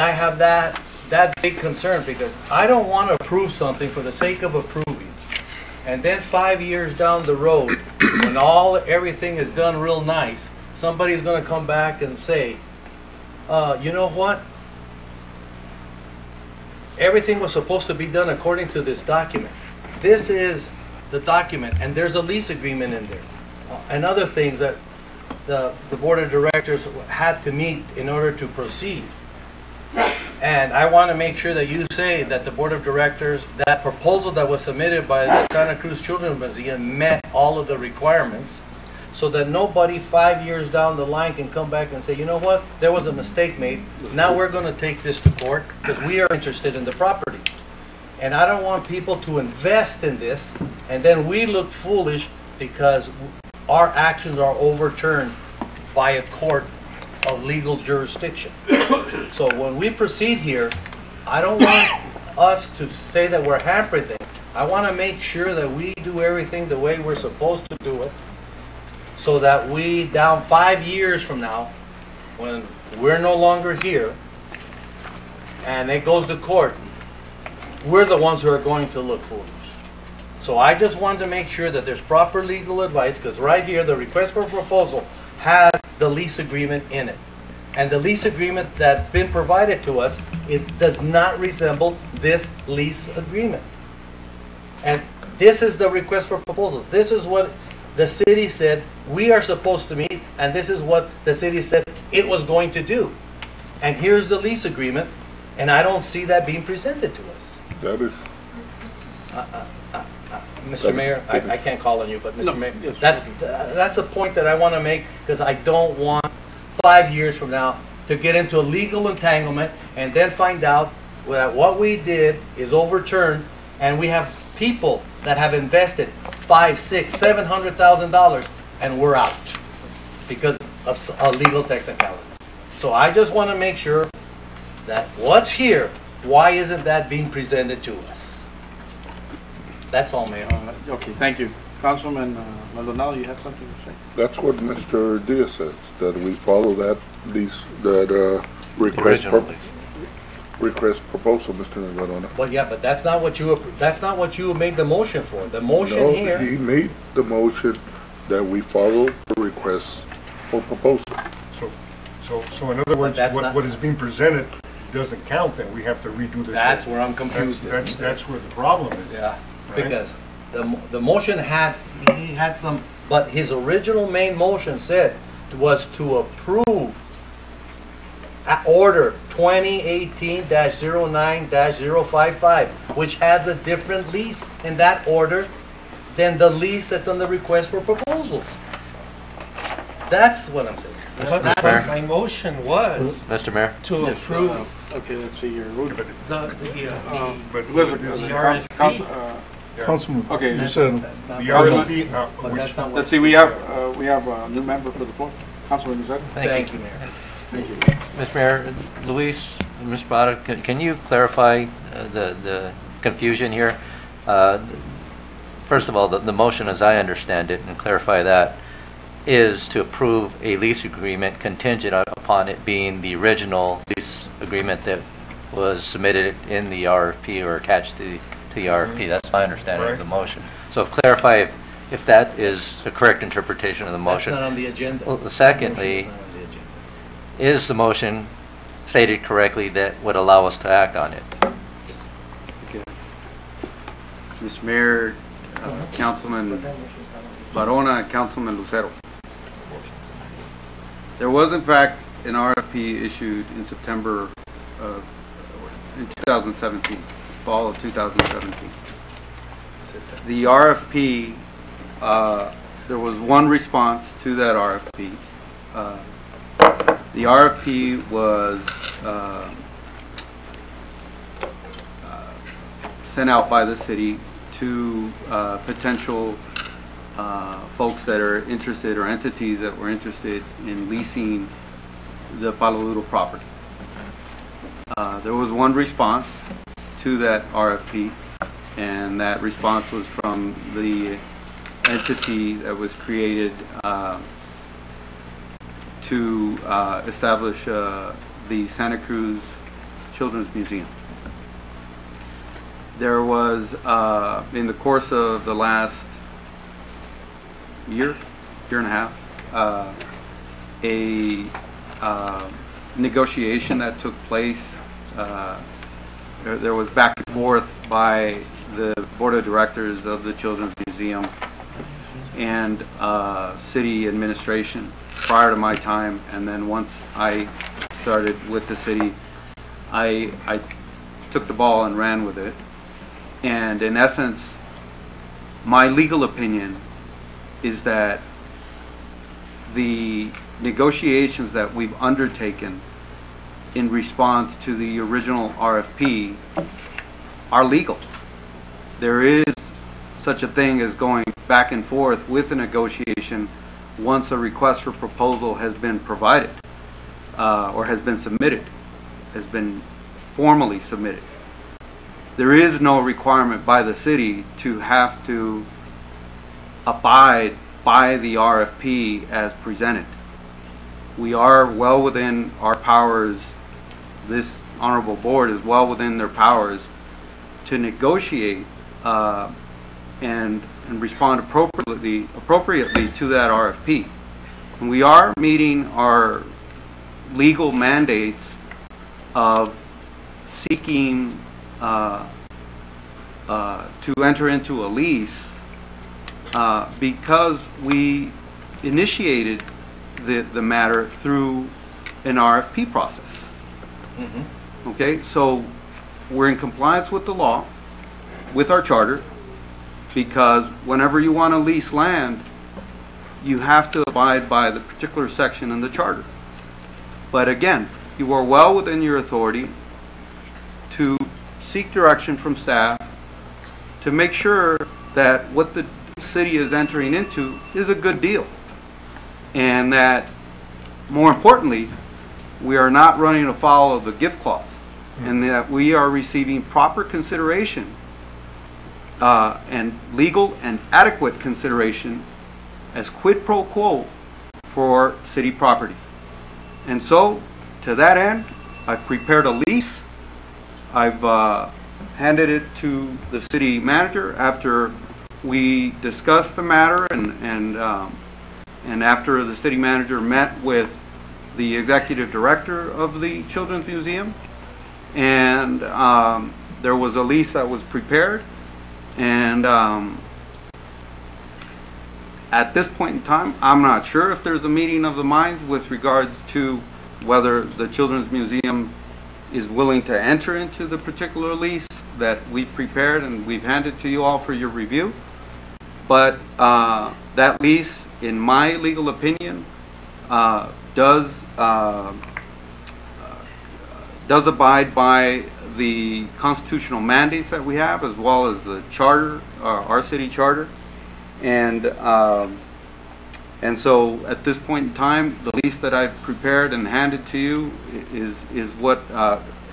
have that big concern, because I don't want to approve something for the sake of approving. And then 5 years down the road, when everything is done real nice, somebody's going to come back and say, you know what? Everything was supposed to be done according to this document. This is the document, and there's a lease agreement in there. And other things that the Board of Directors had to meet in order to proceed. And I want to make sure that you say that the Board of Directors, that proposal that was submitted by the Santa Cruz Children's Museum met all of the requirements, so that nobody 5 years down the line can come back and say, you know what, there was a mistake made. Now we're going to take this to court because we are interested in the property. And I don't want people to invest in this and then we look foolish because our actions are overturned by a court of legal jurisdiction. So when we proceed here, I don't want us to say that we're hampering things. I want to make sure that we do everything the way we're supposed to do it, so that we, down 5 years from now, when we're no longer here, and it goes to court, we're the ones who are going to look foolish. So I just wanted to make sure that there's proper legal advice, because right here, the request for proposal has the lease agreement in it. And the lease agreement that's been provided to us, it does not resemble this lease agreement. And this is the request for proposal. This is what the city said we are supposed to meet, and this is what the city said it was going to do. And here's the lease agreement, and I don't see that being presented to us.
That is.
Mr. Mayor, I can't call on you, but Mr.
No,
Mayor,
yes,
that's a point that I want to make, because I don't want 5 years from now to get into a legal entanglement and then find out that what we did is overturned and we have people that have invested $500,000, $600,000, $700,000 and we're out because of a legal technicality. So I just want to make sure that what's here, why isn't that being presented to us? That's all, Mayor.
Okay, thank you. Councilman Maldonado, you have something to say?
That's what Mr. Diaz says, that we follow that request proposal, Mr. Varona.
Well, yeah, but that's not what you made the motion for. The motion
No,
here.
he made the motion that we follow the request for proposal.
So in other words,
that's not-
what is being presented doesn't count, then we have to redo this.
That's
whole-
where I'm confused.
That's where the problem is.
Yeah,
right?
because the motion he had some, but his original main motion said was to approve order 2018-09-055, which has a different lease in that order than the lease that's on the request for proposals. That's what I'm saying.
But my motion was
Mr. Mayor?
to approve
Okay, let's see your ruling.
the
But was it
RFP.
Councilman,
okay,
you said
That's not
the
what-
RSP,
But
which,
that's not what.
let's see, we have a new member for the floor. Councilman Luzette?
Thank you, Mayor.
Thank you.
Mr. Mayor, Luis, Ms. Prada, can you clarify the confusion here? First of all, the motion, as I understand it, and clarify that, is to approve a lease agreement contingent upon it being the original lease agreement that was submitted in the RFP or attached to the RFP. That's my understanding of the motion. So clarify if that is the correct interpretation of the
That's
motion.
not on the agenda.
Well, secondly,
Motion is not on the agenda.
is the motion stated correctly that would allow us to act on it?
Mr. Mayor, Councilman Barona, and Councilman Lucero. There was in fact an RFP issued in September of, in 2017, fall of 2017. The RFP, there was one response to that RFP. The RFP was sent out by the city to potential folks that are interested or entities that were interested in leasing the Palo Duro property. There was one response to that RFP, and that response was from the entity that was created to establish the Santa Cruz Children's Museum. There was, in the course of the last year and a half, a negotiation that took place. There was back and forth by the board of directors of the Children's Museum and city administration prior to my time, and then once I started with the city, I took the ball and ran with it. And in essence, my legal opinion is that the negotiations that we've undertaken in response to the original RFP are legal. There is such a thing as going back and forth with a negotiation once a request for proposal has been provided or has been submitted, has been formally submitted. There is no requirement by the city to have to abide by the RFP as presented. We are well within our powers, this honorable board is well within their powers to negotiate and respond appropriately to that RFP. And we are meeting our legal mandates of seeking to enter into a lease because we initiated the matter through an RFP process. Mm-hmm. Okay, so we're in compliance with the law, with our charter, because whenever you want to lease land, you have to abide by the particular section in the charter. But again, you are well within your authority to seek direction from staff to make sure that what the city is entering into is a good deal. And that, more importantly, we are not running afoul of the gift clause, and that we are receiving proper consideration and legal and adequate consideration as quid pro quo for city property. And so, to that end, I've prepared a lease. I've handed it to the city manager after we discussed the matter and after the city manager met with the executive director of the Children's Museum. And there was a lease that was prepared. And at this point in time, I'm not sure if there's a meeting of the minds with regards to whether the Children's Museum is willing to enter into the particular lease that we've prepared and we've handed to you all for your review. But that lease, in my legal opinion, does abide by the constitutional mandates that we have, as well as the charter, our city charter. And so at this point in time, the lease that I've prepared and handed to you is what,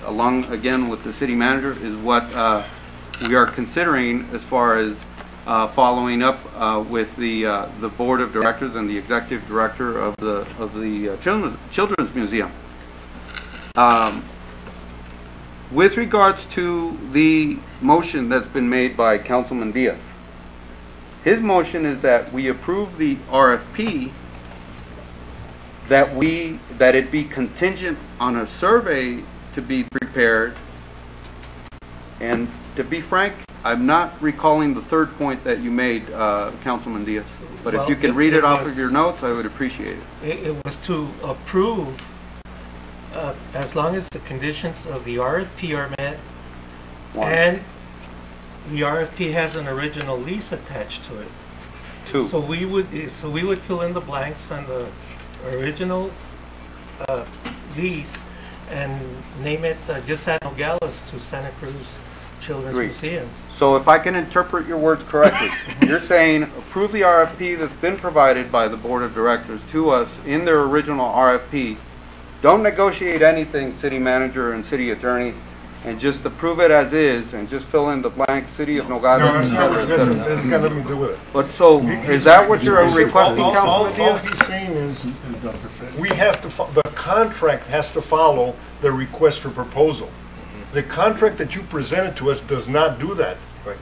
along again with the city manager, is what we are considering as far as following up with the board of directors and the executive director of the Children's Museum. With regards to the motion that's been made by Councilman Diaz, his motion is that we approve the RFP, that it be contingent on a survey to be prepared. And to be frank, I'm not recalling the third point that you made, Councilman Diaz. But if you can read it off of your notes, I would appreciate it.
It was to approve, as long as the conditions of the RFP are met, and the RFP has an original lease attached to it.
Two.
So we would fill in the blanks on the original lease and name it just add Nogales to Santa Cruz Children's Museum.
So if I can interpret your words correctly, you're saying approve the RFP that's been provided by the board of directors to us in their original RFP. Don't negotiate anything, city manager and city attorney, and just approve it as is, and just fill in the blank city of Nogales.
No, that's not, that's got nothing to do with it.
But so, is that what you're requesting, Councilman
All
Diaz?
he's saying is, we have to, the contract has to follow the request for proposal. The contract that you presented to us does not do that.
Right.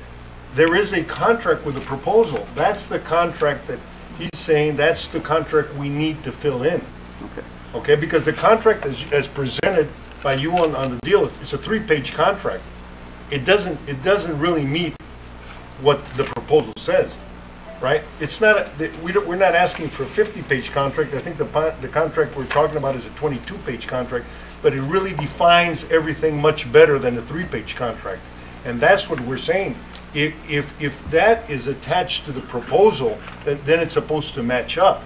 There is a contract with a proposal. That's the contract that he's saying, that's the contract we need to fill in.
Okay.
Okay, because the contract as presented by you on the deal, it's a 3-page contract. It doesn't really meet what the proposal says, right? It's not, we're not asking for a 50-page contract. I think the contract we're talking about is a 22-page contract, but it really defines everything much better than a 3-page contract. And that's what we're saying. If that is attached to the proposal, then it's supposed to match up.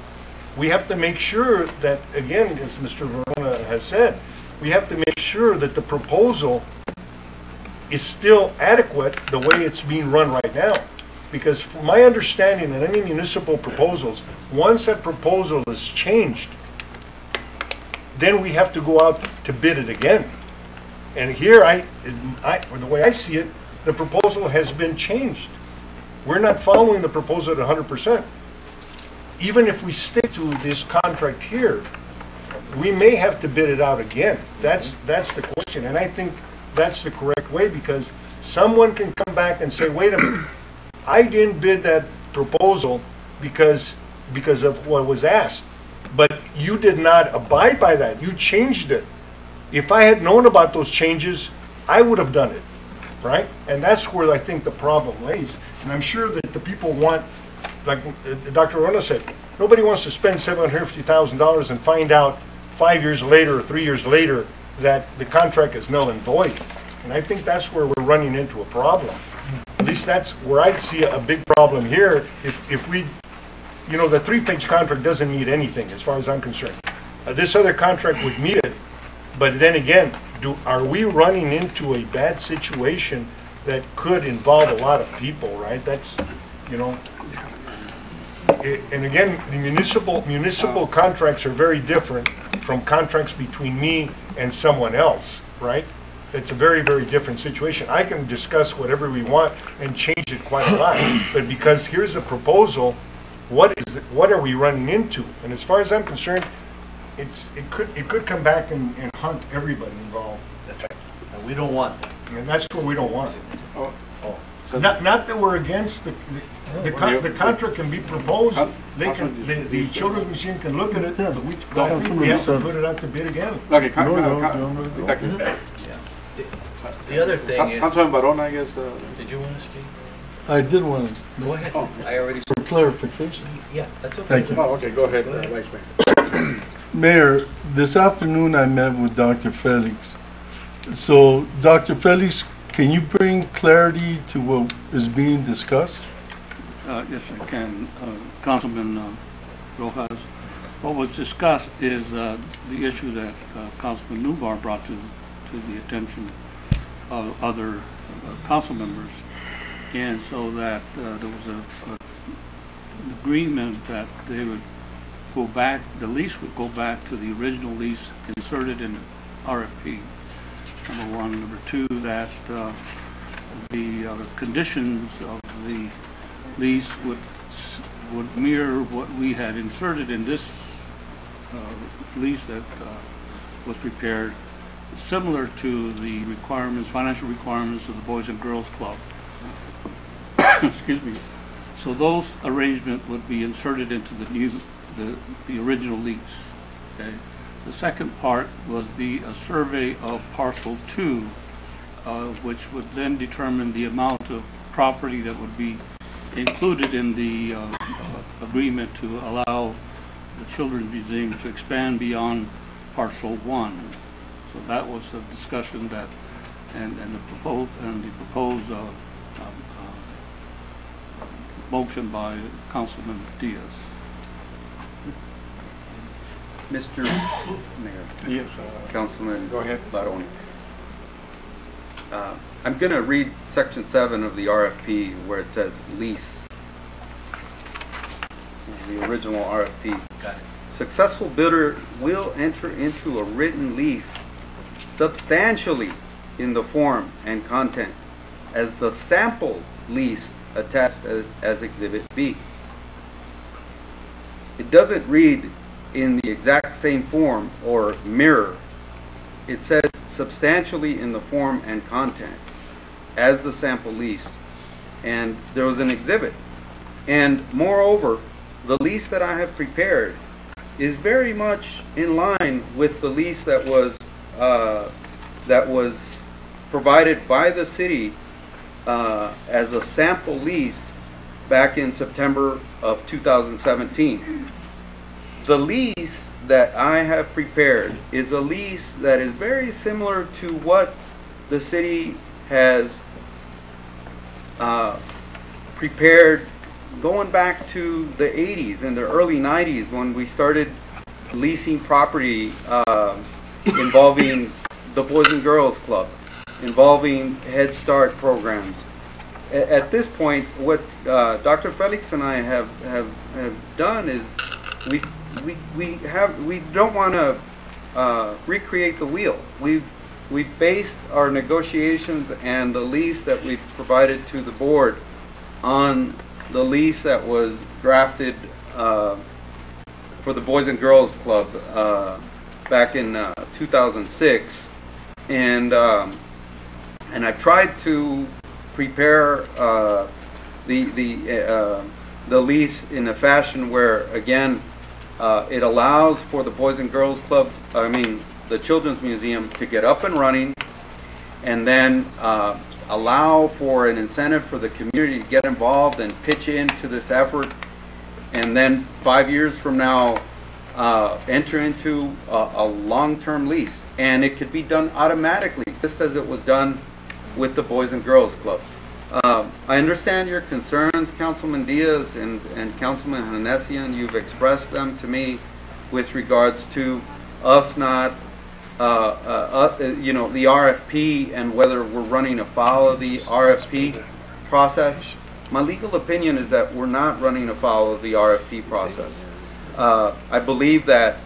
We have to make sure that, again, as Mr. Verona has said, we have to make sure that the proposal is still adequate the way it's being run right now. Because from my understanding in any municipal proposals, once that proposal is changed, then we have to go out to bid it again. And here, the way I see it, the proposal has been changed. We're not following the proposal at 100%. Even if we stick to this contract here, we may have to bid it out again. That's the question, and I think that's the correct way, because someone can come back and say, wait a minute, I didn't bid that proposal because of what was asked, but you did not abide by that. You changed it. If I had known about those changes, I would have done it, right? And that's where I think the problem lays. And I'm sure that the people want, like Dr. Verona said, nobody wants to spend $750,000 and find out 5 years later or 3 years later that the contract is null and void. And I think that's where we're running into a problem. At least that's where I see a big problem here. If we, you know, the 3-page contract doesn't mean anything as far as I'm concerned. this other contract would meet it. But then again, are we running into a bad situation that could involve a lot of people, right? That's, you know, and again, the municipal contracts are very different from contracts between me and someone else, right? It's a very, very different situation. I can discuss whatever we want and change it quite a lot, but because here's a proposal, what are we running into? And as far as I'm concerned, it could come back and hunt everybody involved.
That's right. And we don't want that.
And that's where we don't want it.
Oh,
Not that we're against the contract can be proposed. The Children's Museum can look at it, but we have to put it out to bid again.
Okay,
The other thing is,
Councilman Barone, I guess.
did you want to speak?
I did want
Go ahead. I already,
for clarification.
yeah, that's okay.
Thank you.
Oh, okay, go ahead, Vice Mayor.
Mayor, this afternoon I met with Dr. Felix. So, Dr. Felix, can you bring clarity to what is being discussed?
Yes, I can. Councilman Rojas, what was discussed is the issue that Councilman Newbar brought to the attention of other council members. And so that there was an agreement that they would go back, the lease would go back to the original lease inserted in the RFP, number one. Number two, that the conditions of the lease would mirror what we had inserted in this lease that was prepared, similar to the requirements, financial requirements of the Boys and Girls Club. Excuse me. So those arrangements would be inserted into the original lease. Okay. The second part was a survey of parcel 2, which would then determine the amount of property that would be included in the agreement to allow the Children's Museum to expand beyond parcel 1. So that was a discussion that, and the proposed motion by Councilman Diaz.
Mr. Mayor.
Yes.
Councilman.
Go ahead.
Barone. I'm going to read section 7 of the RFP where it says lease. The original RFP.
Got it.
Successful bidder will enter into a written lease substantially in the form and content as the sample lease attached as Exhibit B. It doesn't read in the exact same form or mirror. It says substantially in the form and content as the sample lease. And there was an exhibit. And moreover, the lease that I have prepared is very much in line with the lease that was provided by the city as a sample lease back in September of 2017. The lease that I have prepared is a lease that is very similar to what the city has prepared going back to the 80s and the early 90s when we started leasing property involving the Boys and Girls Club, involving Head Start programs. At this point, what Dr. Felix and I have done is we don't want to recreate the wheel. We've based our negotiations and the lease that we've provided to the board on the lease that was drafted for the Boys and Girls Club back in 2006, and I've tried to prepare the lease in a fashion where, again, it allows for the Boys and Girls Club, the Children's Museum, to get up and running, and then allow for an incentive for the community to get involved and pitch into this effort, and then 5 years from now enter into a long-term lease. And it could be done automatically, just as it was done with the Boys and Girls Club. I understand your concerns, Councilman Diaz and Councilman Hanesian. You've expressed them to me, with regards to us not, you know, the RFP and whether we're running afoul of the RFP process. My legal opinion is that we're not running afoul of the RFP process. I believe that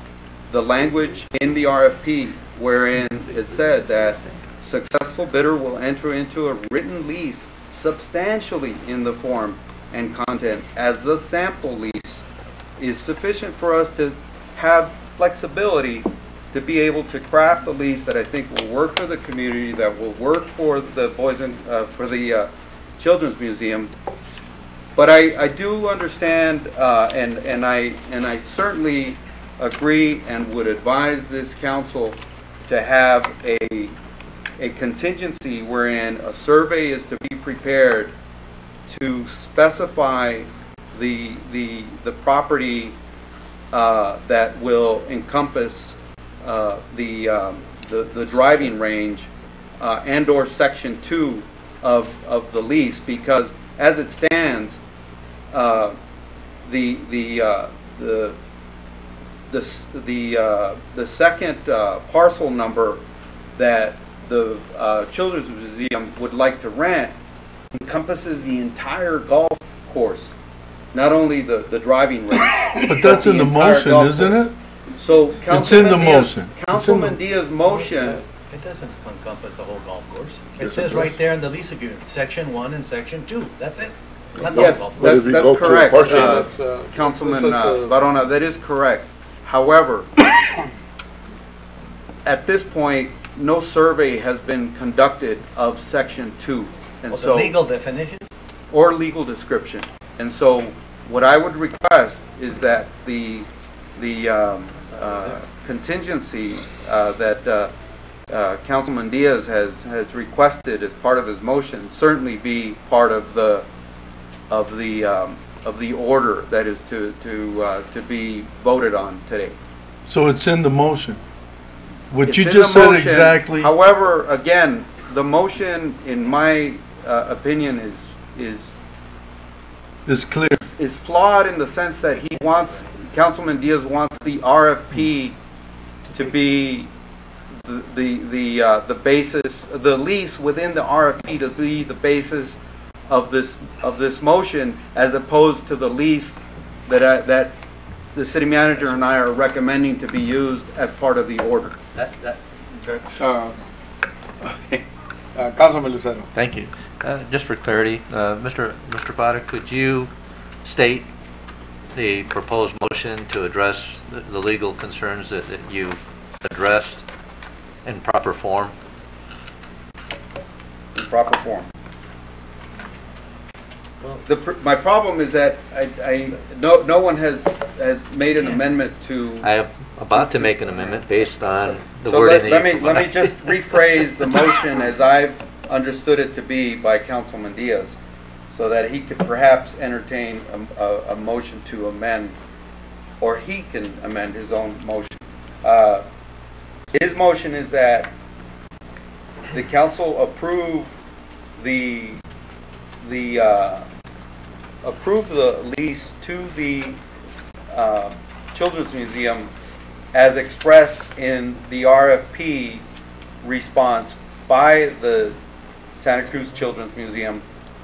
the language in the RFP wherein it said that successful bidder will enter into a written lease substantially in the form and content as the sample lease is sufficient for us to have flexibility to be able to craft a lease that I think will work for the community, that will work for the Children's Museum. But I do understand, and I certainly agree and would advise this council to have a contingency wherein a survey is to be prepared to specify the property that will encompass the driving range and/or Section 2 of the lease, because as it stands, the second parcel number that the Children's Museum would like to rent encompasses the entire golf course, not only the driving range.
But that's in the motion, isn't it?
So
it's in the motion.
Councilman Diaz's motion.
It doesn't encompass the whole golf course. It says right there in the lease agreement, Section 1 and Section 2. That's it. Not the
Yes,
whole golf course.
that's correct, Councilman Barona, that is correct. However, at this point, no survey has been conducted of Section 2. And
Well, the legal definition?
Or legal description. And so what I would request is that the contingency that Councilman Diaz has requested as part of his motion certainly be part of the order that is to be voted on today.
So it's in the motion. What
It's
you
in
just
the
said
motion.
exactly.
However, again, the motion, in my opinion,
is clear.
Is flawed in the sense that Councilman Diaz wants the RFP to be the basis, the lease within the RFP to be the basis of this motion, as opposed to the lease that the city manager and I are recommending to be used as part of the order.
Okay. Councilman Lucero.
Thank you. Just for clarity, Mr. Potter, could you state the proposed motion to address the legal concerns that you've addressed in proper form?
In proper form. My problem is that no one has made an amendment to.
I am about to make an amendment based on the
So
wording that you
let me just rephrase the motion as I've understood it to be by Councilman Diaz, so that he could perhaps entertain a motion to amend, or he can amend his own motion. His motion is that the council approve the lease to the Children's Museum as expressed in the RFP response by the Santa Cruz Children's Museum,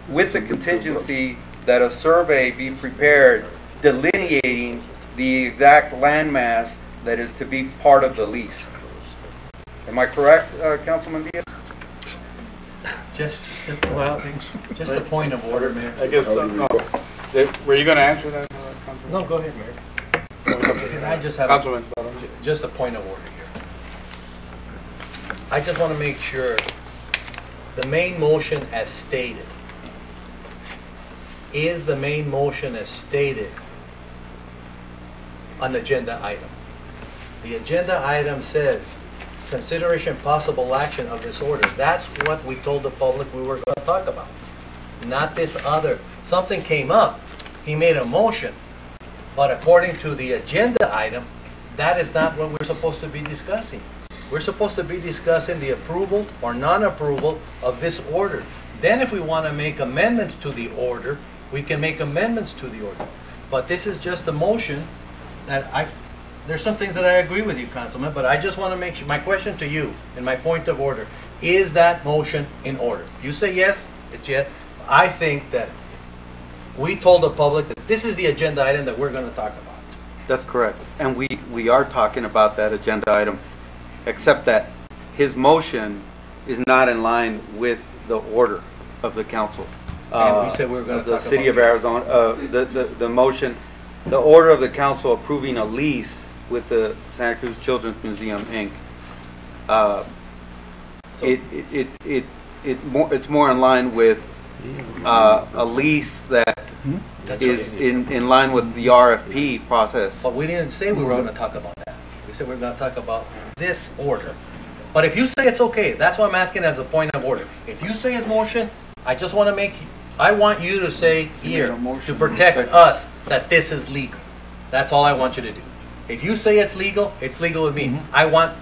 with the contingency that a survey be prepared delineating the exact landmass that is to be part of the lease. Am I correct, Councilman Diaz?
Just a point of order, Mayor.
I guess, no. Were you going to answer that, Councilman?
No, go ahead, Mayor. Can I just have
Councilman.
just a point of order here? I just want to make sure the main motion as stated is the main motion as stated an agenda item. The agenda item says consideration possible action of this order. That's what we told the public we were going to talk about, not this other. Something came up, he made a motion, but according to the agenda item, that is not what we're supposed to be discussing. We're supposed to be discussing the approval or non-approval of this order. Then if we want to make amendments to the order, we can make amendments to the order. But this is just a motion that there's some things that I agree with you, Councilman, but I just want to make sure, my question to you, and my point of order, is that motion in order? You say yes, it's yes. I think that we told the public that this is the agenda item that we're going to talk about.
That's correct. And we are talking about that agenda item, except that his motion is not in line with the order of the council.
And we said we were going to
The
talk
city of
about
Arizona, the motion, the order of the council approving a lease with the Santa Cruz Children's Museum, Inc. It's more in line with a lease that is in line with the RFP process.
But we didn't say we were going to talk about that. We said we were going to talk about this order. But if you say it's okay, that's what I'm asking as a point of order. If you say it's motion, I just want to make, I want you to say here, to protect us, that this is legal. That's all I want you to do. If you say it's legal with me. I want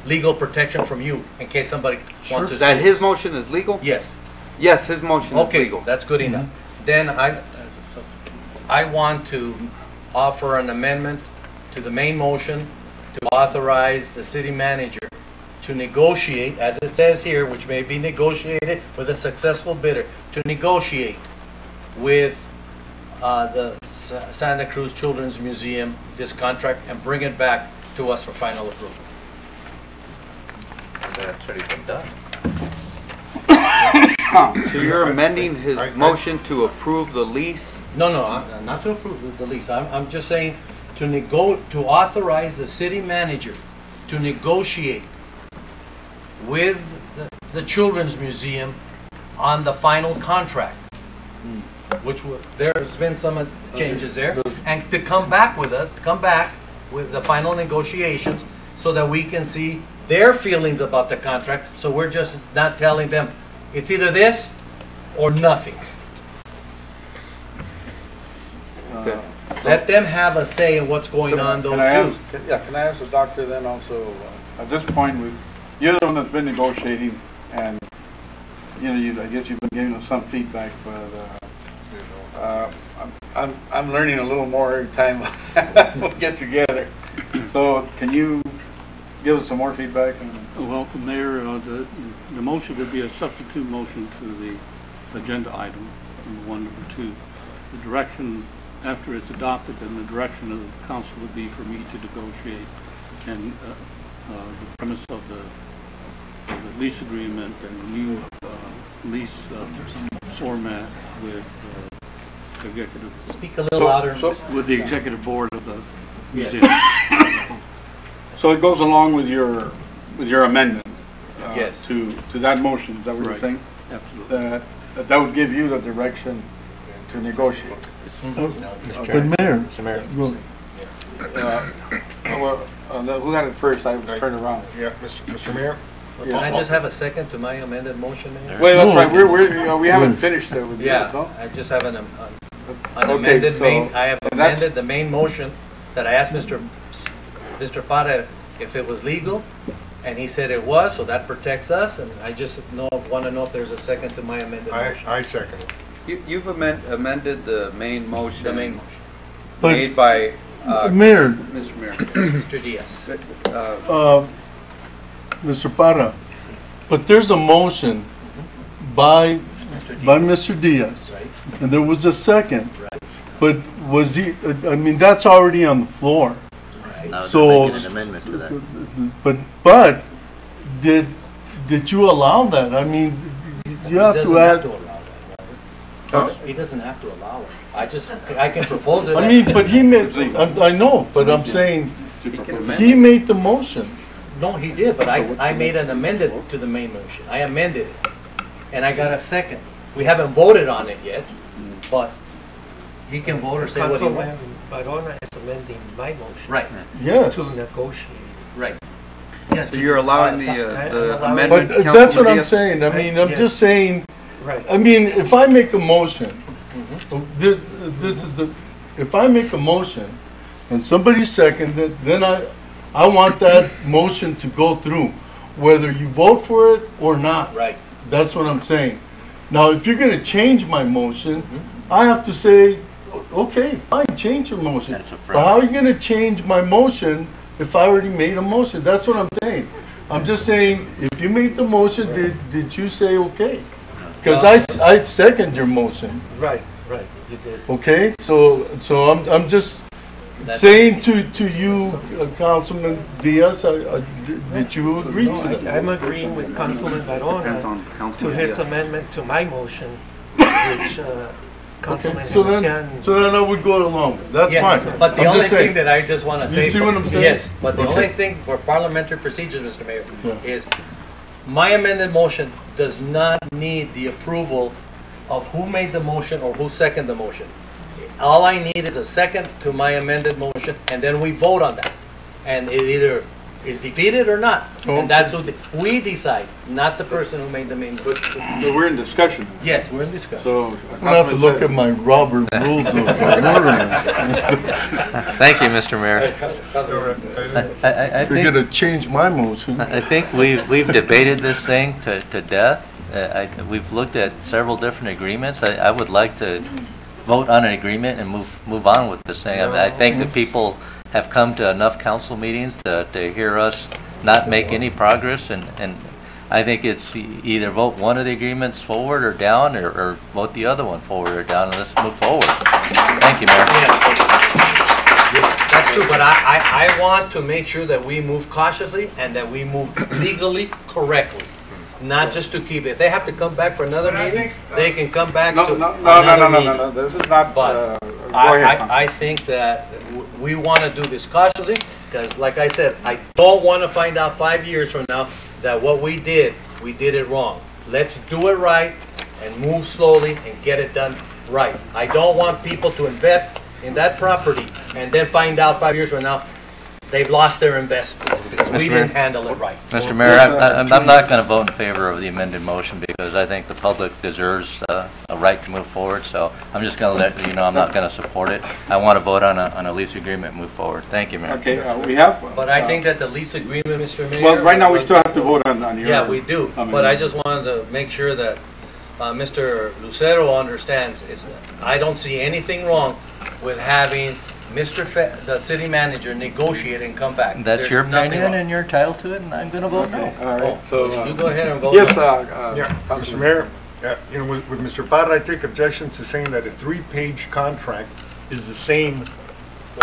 legal protection from you in case somebody wants to sue.
That his motion is legal?
Yes.
Yes, his motion is legal.
Okay, that's good enough. Then I want to offer an amendment to the main motion to authorize the city manager to negotiate, as it says here, which may be negotiated with a successful bidder, to negotiate with the Santa Cruz Children's Museum this contract and bring it back to us for final approval.
And that's already been done.
So you're amending his motion to approve the lease?
No, not to approve the lease. I'm just saying to authorize the city manager to negotiate with the Children's Museum on the final contract, which there's been some changes there, and to come back with the final negotiations so that we can see their feelings about the contract, so we're just not telling them it's either this or nothing. Let them have a say in what's going on though too.
Can I ask the doctor then also, at this point, you're the one that's been negotiating, and I guess you've been giving us some feedback, but I'm learning a little more every time we get together. So can you give us some more feedback?
Well, Mayor, the motion would be a substitute motion to the agenda item, number 1, number 2. The direction, after it's adopted, then the direction of the council would be for me to negotiate, and the premise of the lease agreement and the new lease format with executive.
Speak a little louder.
With the executive board of the museum.
So it goes along with your amendment
yes.
to that motion. Is that what you're saying?
Absolutely.
That would give you the direction to negotiate.
But Mayor,
who had it first? I was turned around.
Yeah, Mr. Mayor?
Can I just have a second to my amended motion, Mayor?
Wait, that's right. We haven't finished it with you.
Yeah, I just have an amended I have amended the main motion that I asked Mr. Para if it was legal, and he said it was, so that protects us, and I just want to know if there's a second to my amended motion.
I second it.
You've amended the main motion.
The main motion.
Made by
Mayor,
Mr. Mayor.
Mr. Diaz.
Mr. Parra, but there's a motion by Mr. Diaz, and there was a second. But was he? I mean, that's already on the floor.
Now
So,
making an amendment to that.
but did you allow that? I mean, you have to add.
He doesn't have to allow it. I can propose it.
I mean, but he made. I know, but I'm saying he made the motion.
No, he did, but I made an amendment to the main motion. I amended it, and I got a second. We haven't voted on it yet, but he can vote or say what he wants.
Councilman Barona is amending my motion.
Right.
Yes.
To negotiate.
Right.
So you're allowing the amendment.
But that's what I'm saying. I mean, I'm just saying.
Right.
I mean, if I make a motion, this is the. If I make a motion, and somebody seconded it, then I want that motion to go through, whether you vote for it or not.
Right.
That's what I'm saying. Now, if you're going to change my motion, I have to say, Okay, fine, change your motion.
That's a
But
friend.
how are you gonna change my motion if I already made a motion? That's what I'm saying. I'm just saying, if you made the motion, did you say okay? Because I second your motion,
Right, you did.
okay? So I'm just saying to you, Councilman Diaz, did you agree to that?
I'm agreeing with Councilman
Depends
Barona
on
to
Councilman
his
Diaz.
amendment to my motion, which Councilman
Okay, so
Venecian.
then I would go along. That's
Yeah,
fine.
But the
I'm
only
just
thing
saying.
that I just want to
You
say.
see what I'm saying?
Yes, but the
Okay.
only thing for parliamentary procedures, Mr. Mayor,
Yeah.
is my amended motion does not need the approval of who made the motion or who seconded the motion. All I need is a second to my amended motion, and then we vote on that. And it either is defeated or not. And that's what we decide, not the person who made the main.
But we're in discussion.
Yes, we're in discussion.
So.
I'm gonna have to look at my Robert rules of order.
Thank you, Mr. Mayor. I
You're
think,
gonna change my motion.
I think we've debated this thing to death. We've looked at several different agreements. I would like to vote on an agreement and move on with this thing. I think that people have come to enough council meetings to hear us not make any progress, and I think it's either vote one of the agreements forward or down, or vote the other one forward or down, and let's move forward. Thank you, Mayor.
That's true, but I want to make sure that we move cautiously and that we move legally correctly. Not just to keep it. If they have to come back for another meeting, they can come back to another meeting.
No, this is not,
But
go ahead.
I think that we want to do this cautiously, because like I said, I don't want to find out 5 years from now that what we did it wrong. Let's do it right and move slowly and get it done right. I don't want people to invest in that property and then find out 5 years from now they've lost their investment because we
Mr. Mayor.
didn't handle it right.
Mr. Mayor, I'm not going to vote in favor of the amended motion because I think the public deserves a right to move forward. So I'm just going to let you know I'm not going to support it. I want to vote on a lease agreement and move forward. Thank you, Mayor.
Okay, we have.
But I think that the lease agreement, Mr. Mayor.
Well, right now, we still have to vote on your.
Yeah, we do, but I just wanted to make sure that Mr. Lucero understands, I don't see anything wrong with having the city manager negotiate and come back.
That's
There's
your
nothing
opinion
wrong.
and you're entitled to it, and I'm going to vote no.
All right, so.
You go ahead and vote.
Yes,
Yeah, Mr. Mayor, with Mr. Parra, I take objection to saying that a 3-page contract is the same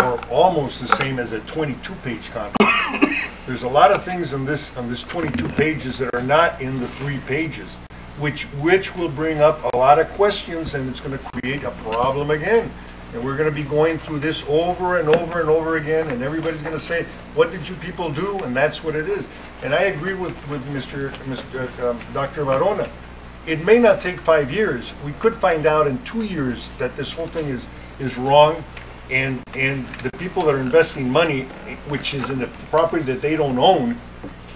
or almost the same as a 22-page contract. There's a lot of things on this 22 pages that are not in the 3 pages, which will bring up a lot of questions, and it's going to create a problem again. And we're going to be going through this over and over and over again, and everybody's going to say, what did you people do? And that's what it is. And I agree with Dr. Barona. It may not take 5 years. We could find out in 2 years that this whole thing is wrong, and the people that are investing money, which is in a property that they don't own,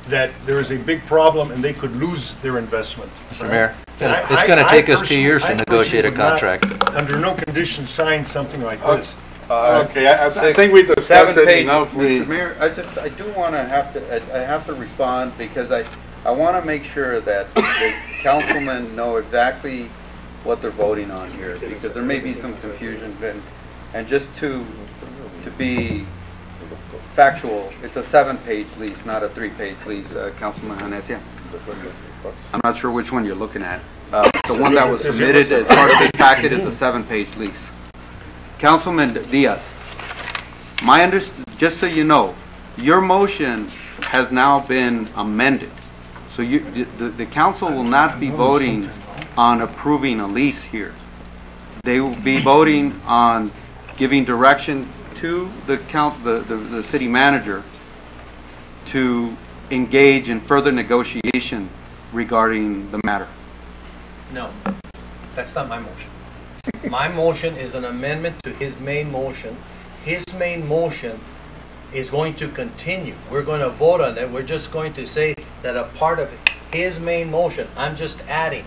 that there is a big problem and they could lose their investment.
Mr. Mayor,
And
it's going to take us 2
personally-
years to
I
negotiate a
personally would
contract.
not, under no condition, sign something like this.
Okay, I think we discussed
7
it
pages,
enough.
Mr. Mayor, I do want to have to respond because I want to make sure that the councilmen know exactly what they're voting on here, because there may be some confusion, and just to be factual, it's a 7-page lease, not a 3-page lease, Councilman Hanesia. I'm not sure which one you're looking at. The one that was submitted as part of this packet is a 7-page lease. Councilman Diaz, just so you know, your motion has now been amended. So the council will not be voting on approving a lease here. They will be voting on giving direction to the city manager to engage in further negotiation regarding the matter.
No, that's not my motion. My motion is an amendment to his main motion. His main motion is going to continue. We're going to vote on it. We're just going to say that a part of his main motion, I'm just adding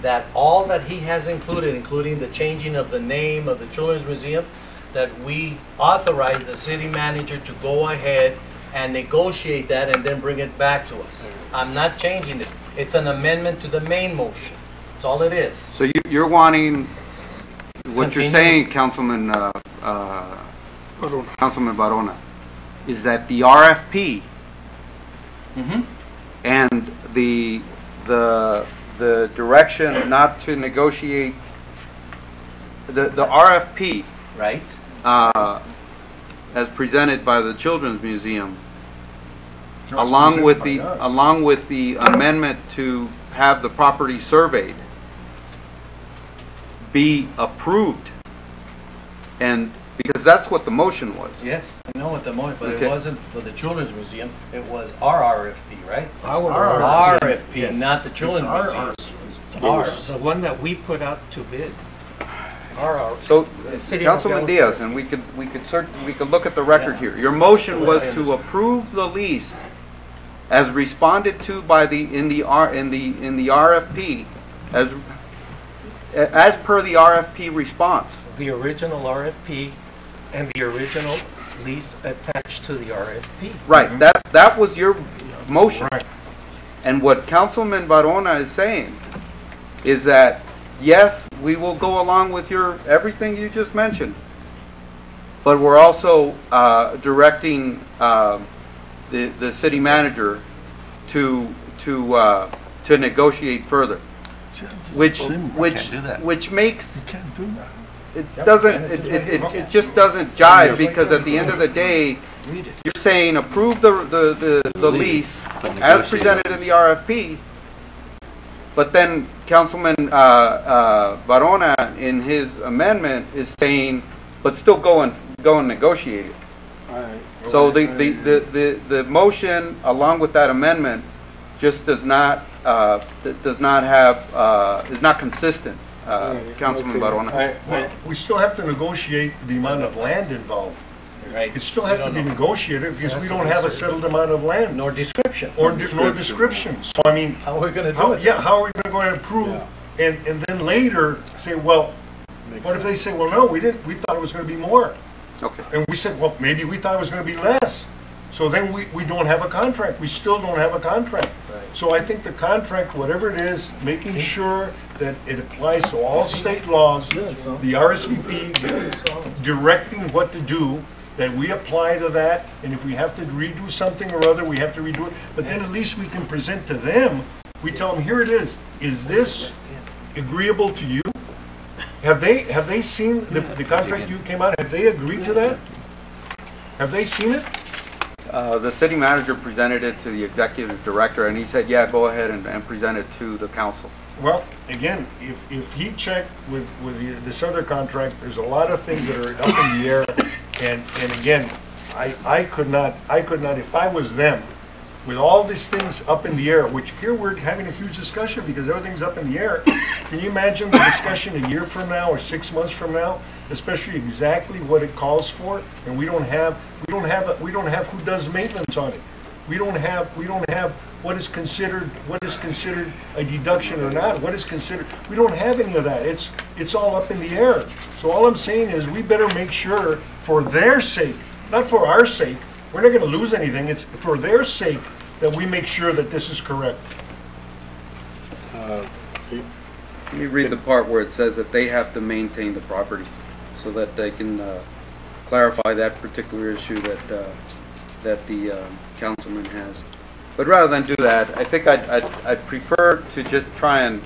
that all that he has included, including the changing of the name of the Children's Museum, that we authorize the city manager to go ahead and negotiate that and then bring it back to us. I'm not changing it. It's an amendment to the main motion. That's all it is.
So you're wanting what you're
continue.
saying, Councilman Barona, is that the RFP and the direction not to negotiate the RFP,
Right?
as presented by the Children's Museum,
It was
along with
presented by us.
along with the amendment to have the property surveyed, be approved, and because that's what the motion was.
Yes, I know at the moment, but
Okay.
it wasn't for the Children's Museum, it was our RFP, right?
Our
RFP,
yes.
not the Children's Museum. It's ours.
The one that we put out to bid. Our
So,
The city of
Councilman
Nogales.
Diaz, and we could look at the record here. Your motion was to approve the lease as responded to by in the RFP, as per the RFP response.
the original RFP and the original lease attached to the RFP.
Right. That was your motion.
Right.
And what Councilman Barona is saying is that, yes, we will go along with everything you just mentioned, but we're also directing the city manager to negotiate further, which makes it just doesn't jive, because at the end of the day, you're saying approve the lease as presented in the RFP, but then Councilman Barona in his amendment is saying, but still go and negotiate it. So the motion along with that amendment just is not consistent, Councilman Barona.
Well, we still have to negotiate the amount of land involved.
Right.
It still has to be negotiated because we don't have a settled amount of land
Nor description.
or nor description. So I mean,
How are we gonna do
how,
it?
yeah, how are we going to go ahead and approve and then later say, well, what if they say, well, no, we didn't, we thought it was going to be more.
Okay.
And we said, well, maybe we thought it was going to be less. So then we don't have a contract. We still don't have a contract. So I think the contract, whatever it is, making sure that it applies to all state laws, the RSVP directing what to do, that we apply to that, and if we have to redo something or other, we have to redo it. But then at least we can present to them, we tell them, here it is. Is this agreeable to you? Have they seen the contract you came out? Have they agreed to that? Have they seen it?
The city manager presented it to the executive director, and he said, yeah, go ahead and present it to the council.
Well, again, if he checked with this other contract, there's a lot of things that are up in the air, and again, I could not, if I was them, with all these things up in the air, which here we're having a huge discussion because everything's up in the air. Can you imagine the discussion a year from now or 6 months from now, especially exactly what it calls for, and we don't have who does maintenance on it. We don't have what is considered a deduction or not. What is considered, we don't have any of that. It's all up in the air. So all I'm saying is we better make sure, for their sake, not for our sake, we're not going to lose anything. It's for their sake that we make sure that this is correct.
Let me read the part where it says that they have to maintain the property so that they can clarify that particular issue that the councilman has. But rather than do that, I think I'd prefer to just try and,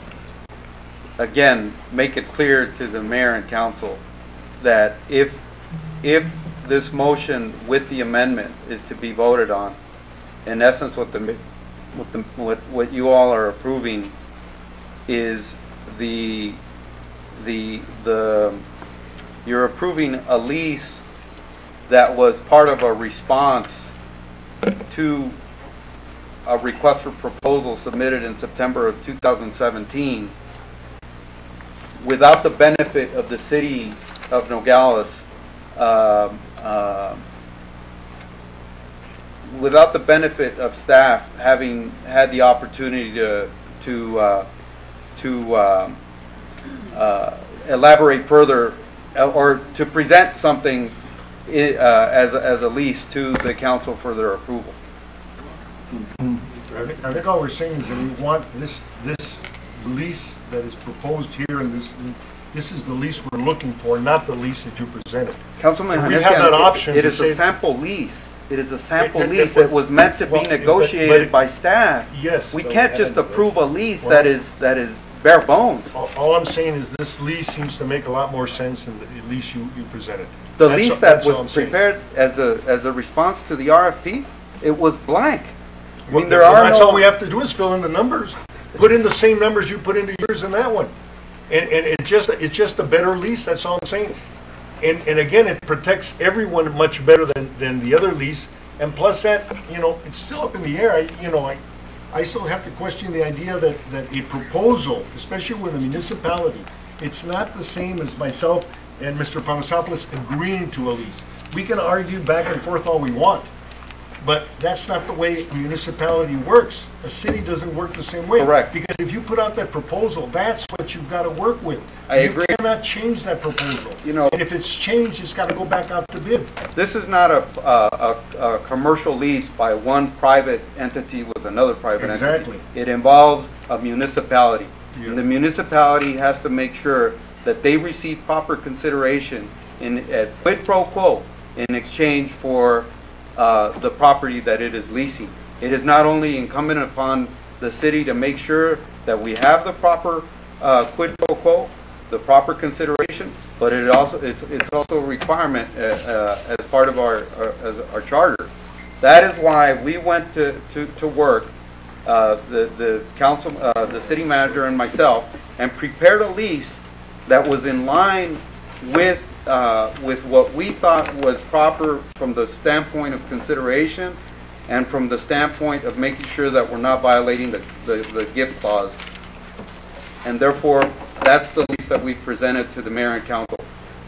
again, make it clear to the mayor and council that if this motion with the amendment is to be voted on, in essence what you all are approving is you're approving a lease that was part of a response to a request for proposal submitted in September of 2017 without the benefit of the city of Nogales, without the benefit of staff having had the opportunity to elaborate further or to present something as a lease to the council for their approval.
I think all we're saying is that we want this lease that is proposed here in this is the lease we're looking for, not the lease that you presented.
Councilman,
We have that option
it
to
is
say-
a sample lease. It is a sample
It-
lease.
but-
It was meant to be
well, but-
negotiated by staff.
Yes.
We can't just approve a lease
Well-
that is bare bones.
All I'm saying is this lease seems to make a lot more sense than the lease you presented.
The
That's-
lease that
that's all I'm
was
saying.
prepared as a response to the RFP, it was blank. I
Well,
mean, there are
that's
no-
all we have to do is fill in the numbers. Put in the same numbers you put into yours in that one. And it's just a better lease, that's all I'm saying. And again, it protects everyone much better than the other lease. And plus that, it's still up in the air. I still have to question the idea that a proposal, especially with a municipality, it's not the same as myself and Mr. Panosopoulos agreeing to a lease. We can argue back and forth all we want, but that's not the way a municipality works. A city doesn't work the same way.
Correct.
Because if you put out that proposal, that's what you've got to work with.
I agree.
You cannot change that proposal.
And
if it's changed, it's got to go back out to bid.
This is not a commercial lease by one private entity with another private entity.
Exactly.
It involves a municipality.
Yes.
And the municipality has to make sure that they receive proper consideration in quid pro quo in exchange for the property that it is leasing. It is not only incumbent upon the city to make sure that we have the proper quid pro quo, the proper consideration, but it's also a requirement as part of our charter. That is why we went to work, the city manager and myself, and prepared a lease that was in line with what we thought was proper from the standpoint of consideration and from the standpoint of making sure that we're not violating the gift clause. And therefore, that's the lease that we presented to the mayor and council.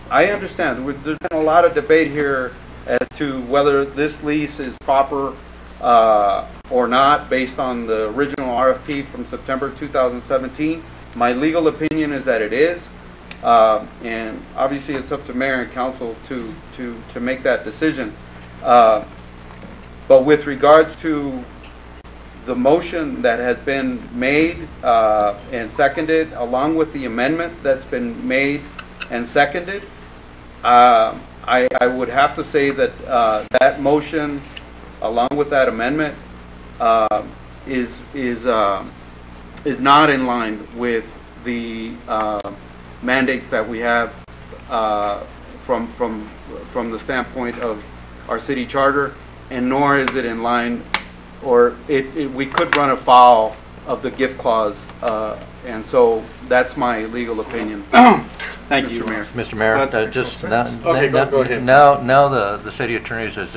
I understand there's been a lot of debate here as to whether this lease is proper or not based on the original RFP from September 2017. My legal opinion is that it is. And obviously it's up to mayor and council to make that decision. But with regards to the motion that has been made and seconded, along with the amendment that's been made and seconded, I would have to say that that motion, along with that amendment, is not in line with the mandates that we have from the standpoint of our city charter, and nor is it in line, or we could run afoul of the gift clause, and so that's my legal opinion. Thank you, Mayor.
Mr. Mayor, just now,
Okay, go ahead.
now the city attorney has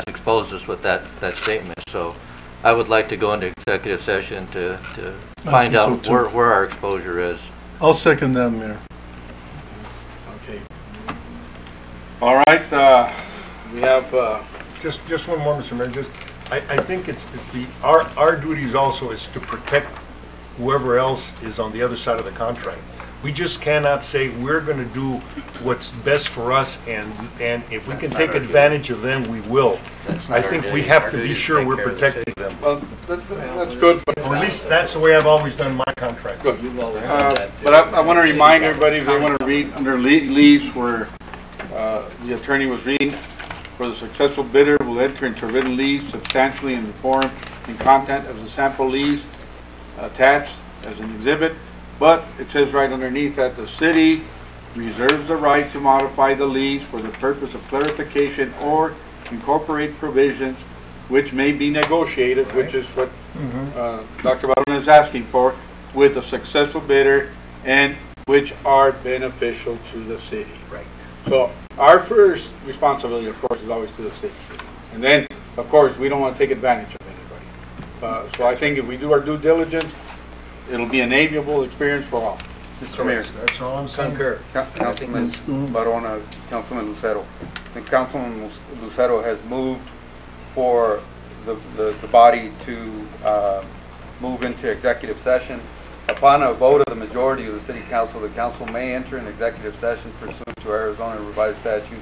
exposed us with that statement, so I would like to go into executive session to find out where our exposure is.
I'll second that, Mayor.
Okay. All right, we have,
Just one more, Mr. Mayor. I think it's our duties also is to protect whoever else is on the other side of the contract. We just cannot say we're going to do what's best for us, and if we can take advantage of them, we will. I think we have to be sure we're protecting them.
well, that's good, but
Or at least that's the way I've always done my contracts.
good. But I want to remind everybody, if they want to read under lease where the attorney was reading, for the successful bidder will enter into written lease substantially in the form and content of the sample lease attached as an exhibit, but it says right underneath that the city reserves the right to modify the lease for the purpose of clarification or incorporate provisions which may be negotiated, which is what Dr. Barona is asking for, with the successful bidder and which are beneficial to the city.
Right.
So our first responsibility, of course, is always to the city. And then, of course, we don't want to take advantage of anybody. So I think if we do our due diligence, it'll be an amiable experience for all.
Mr. Mayor.
That's all I'm saying.
Concur.
Councilman Barona, Councilman Lucero. I think Councilman Lucero has moved for the body to move into executive session. Upon a vote of the majority of the city council, the council may enter an executive session pursuant to Arizona Revised Statute,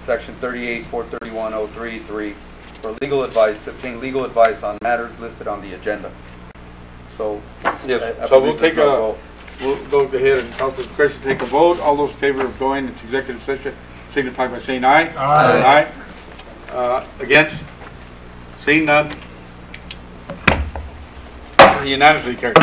Section 38-431-033, for legal advice, to obtain legal advice on matters listed on the agenda. So,
Yes,
I
so
believe
we'll take
there's no vote.
we'll go ahead and council's discretion take a vote. All those in favor of going into executive session signify by saying aye.
Aye.
Aye. Against? Seeing none? Unanimously carried.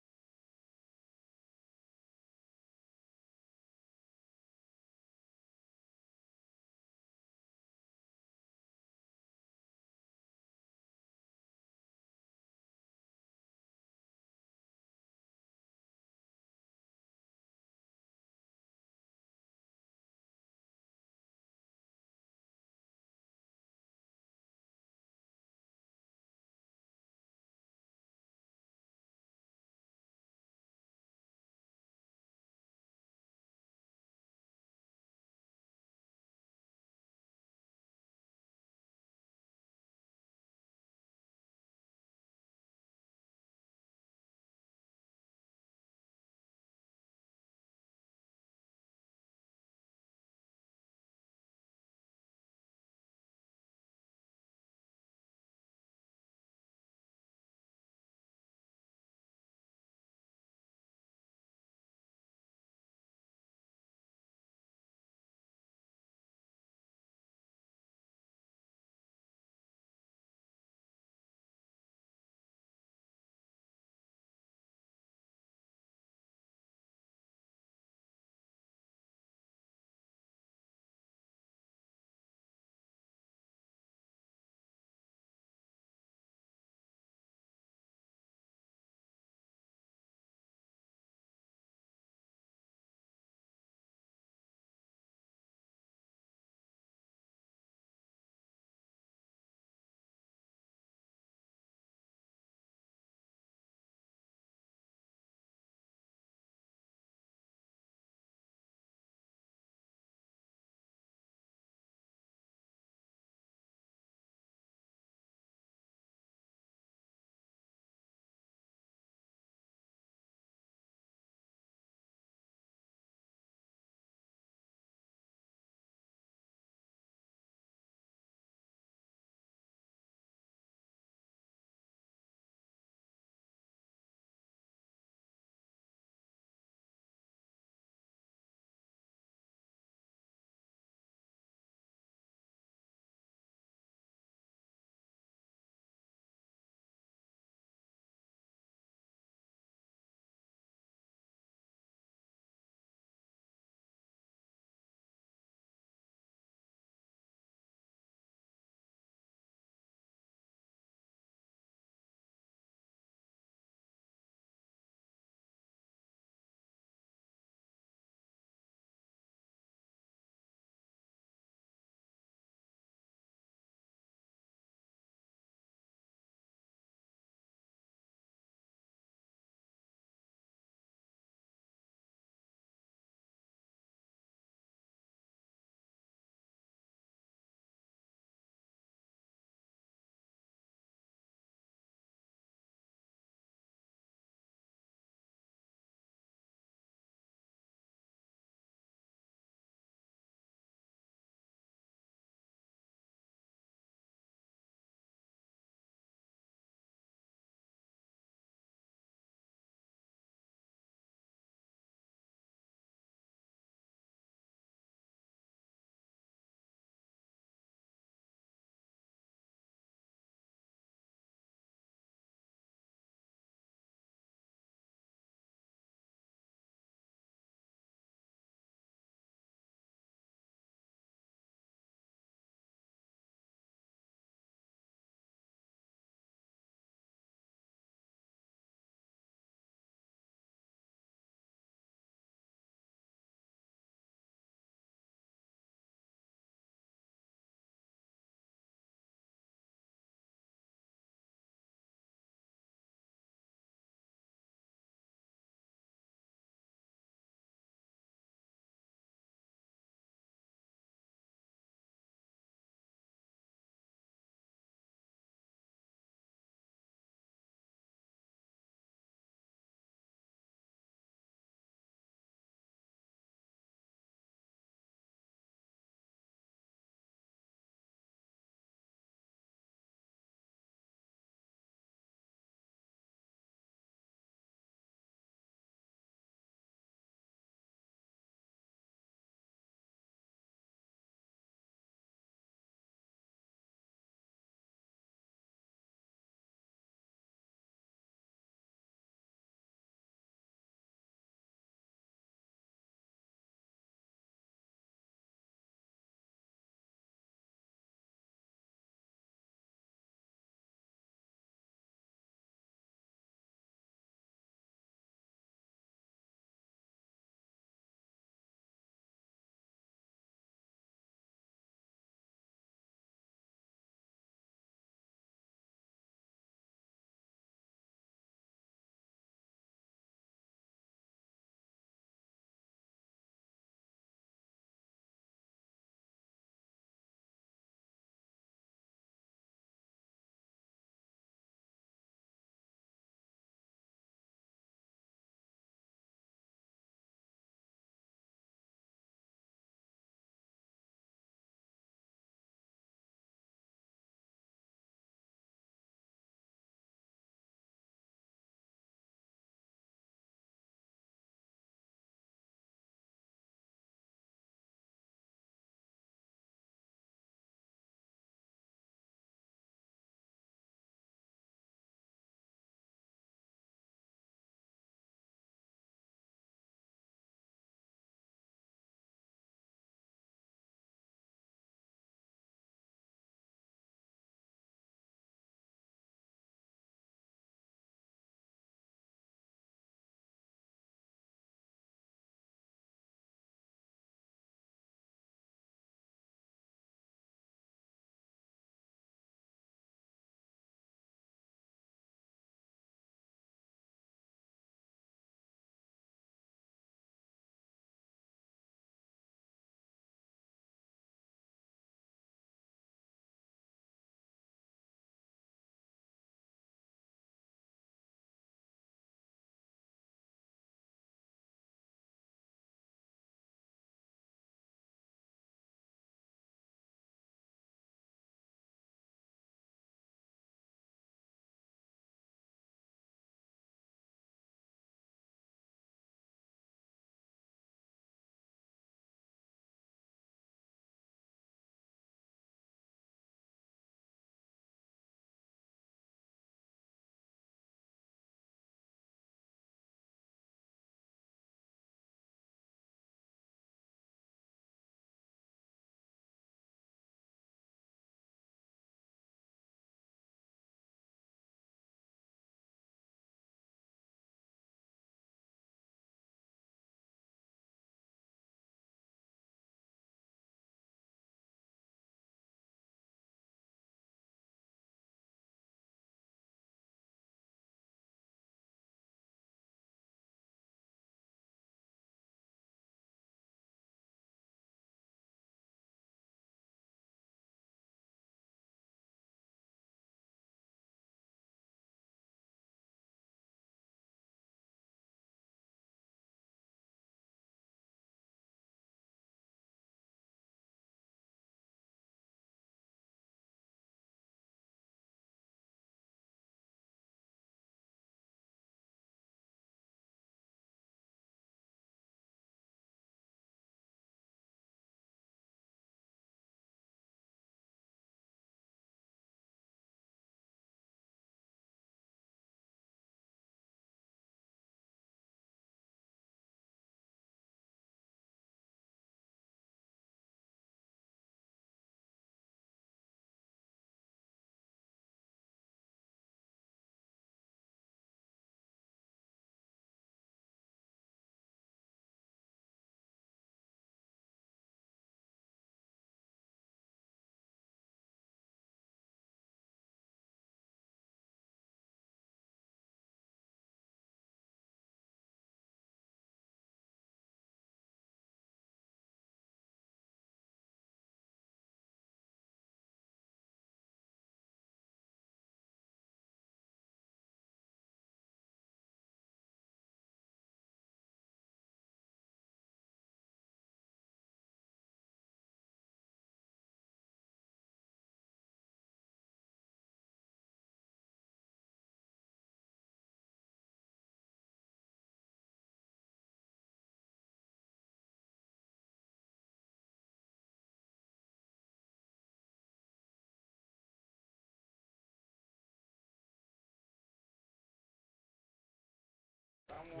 You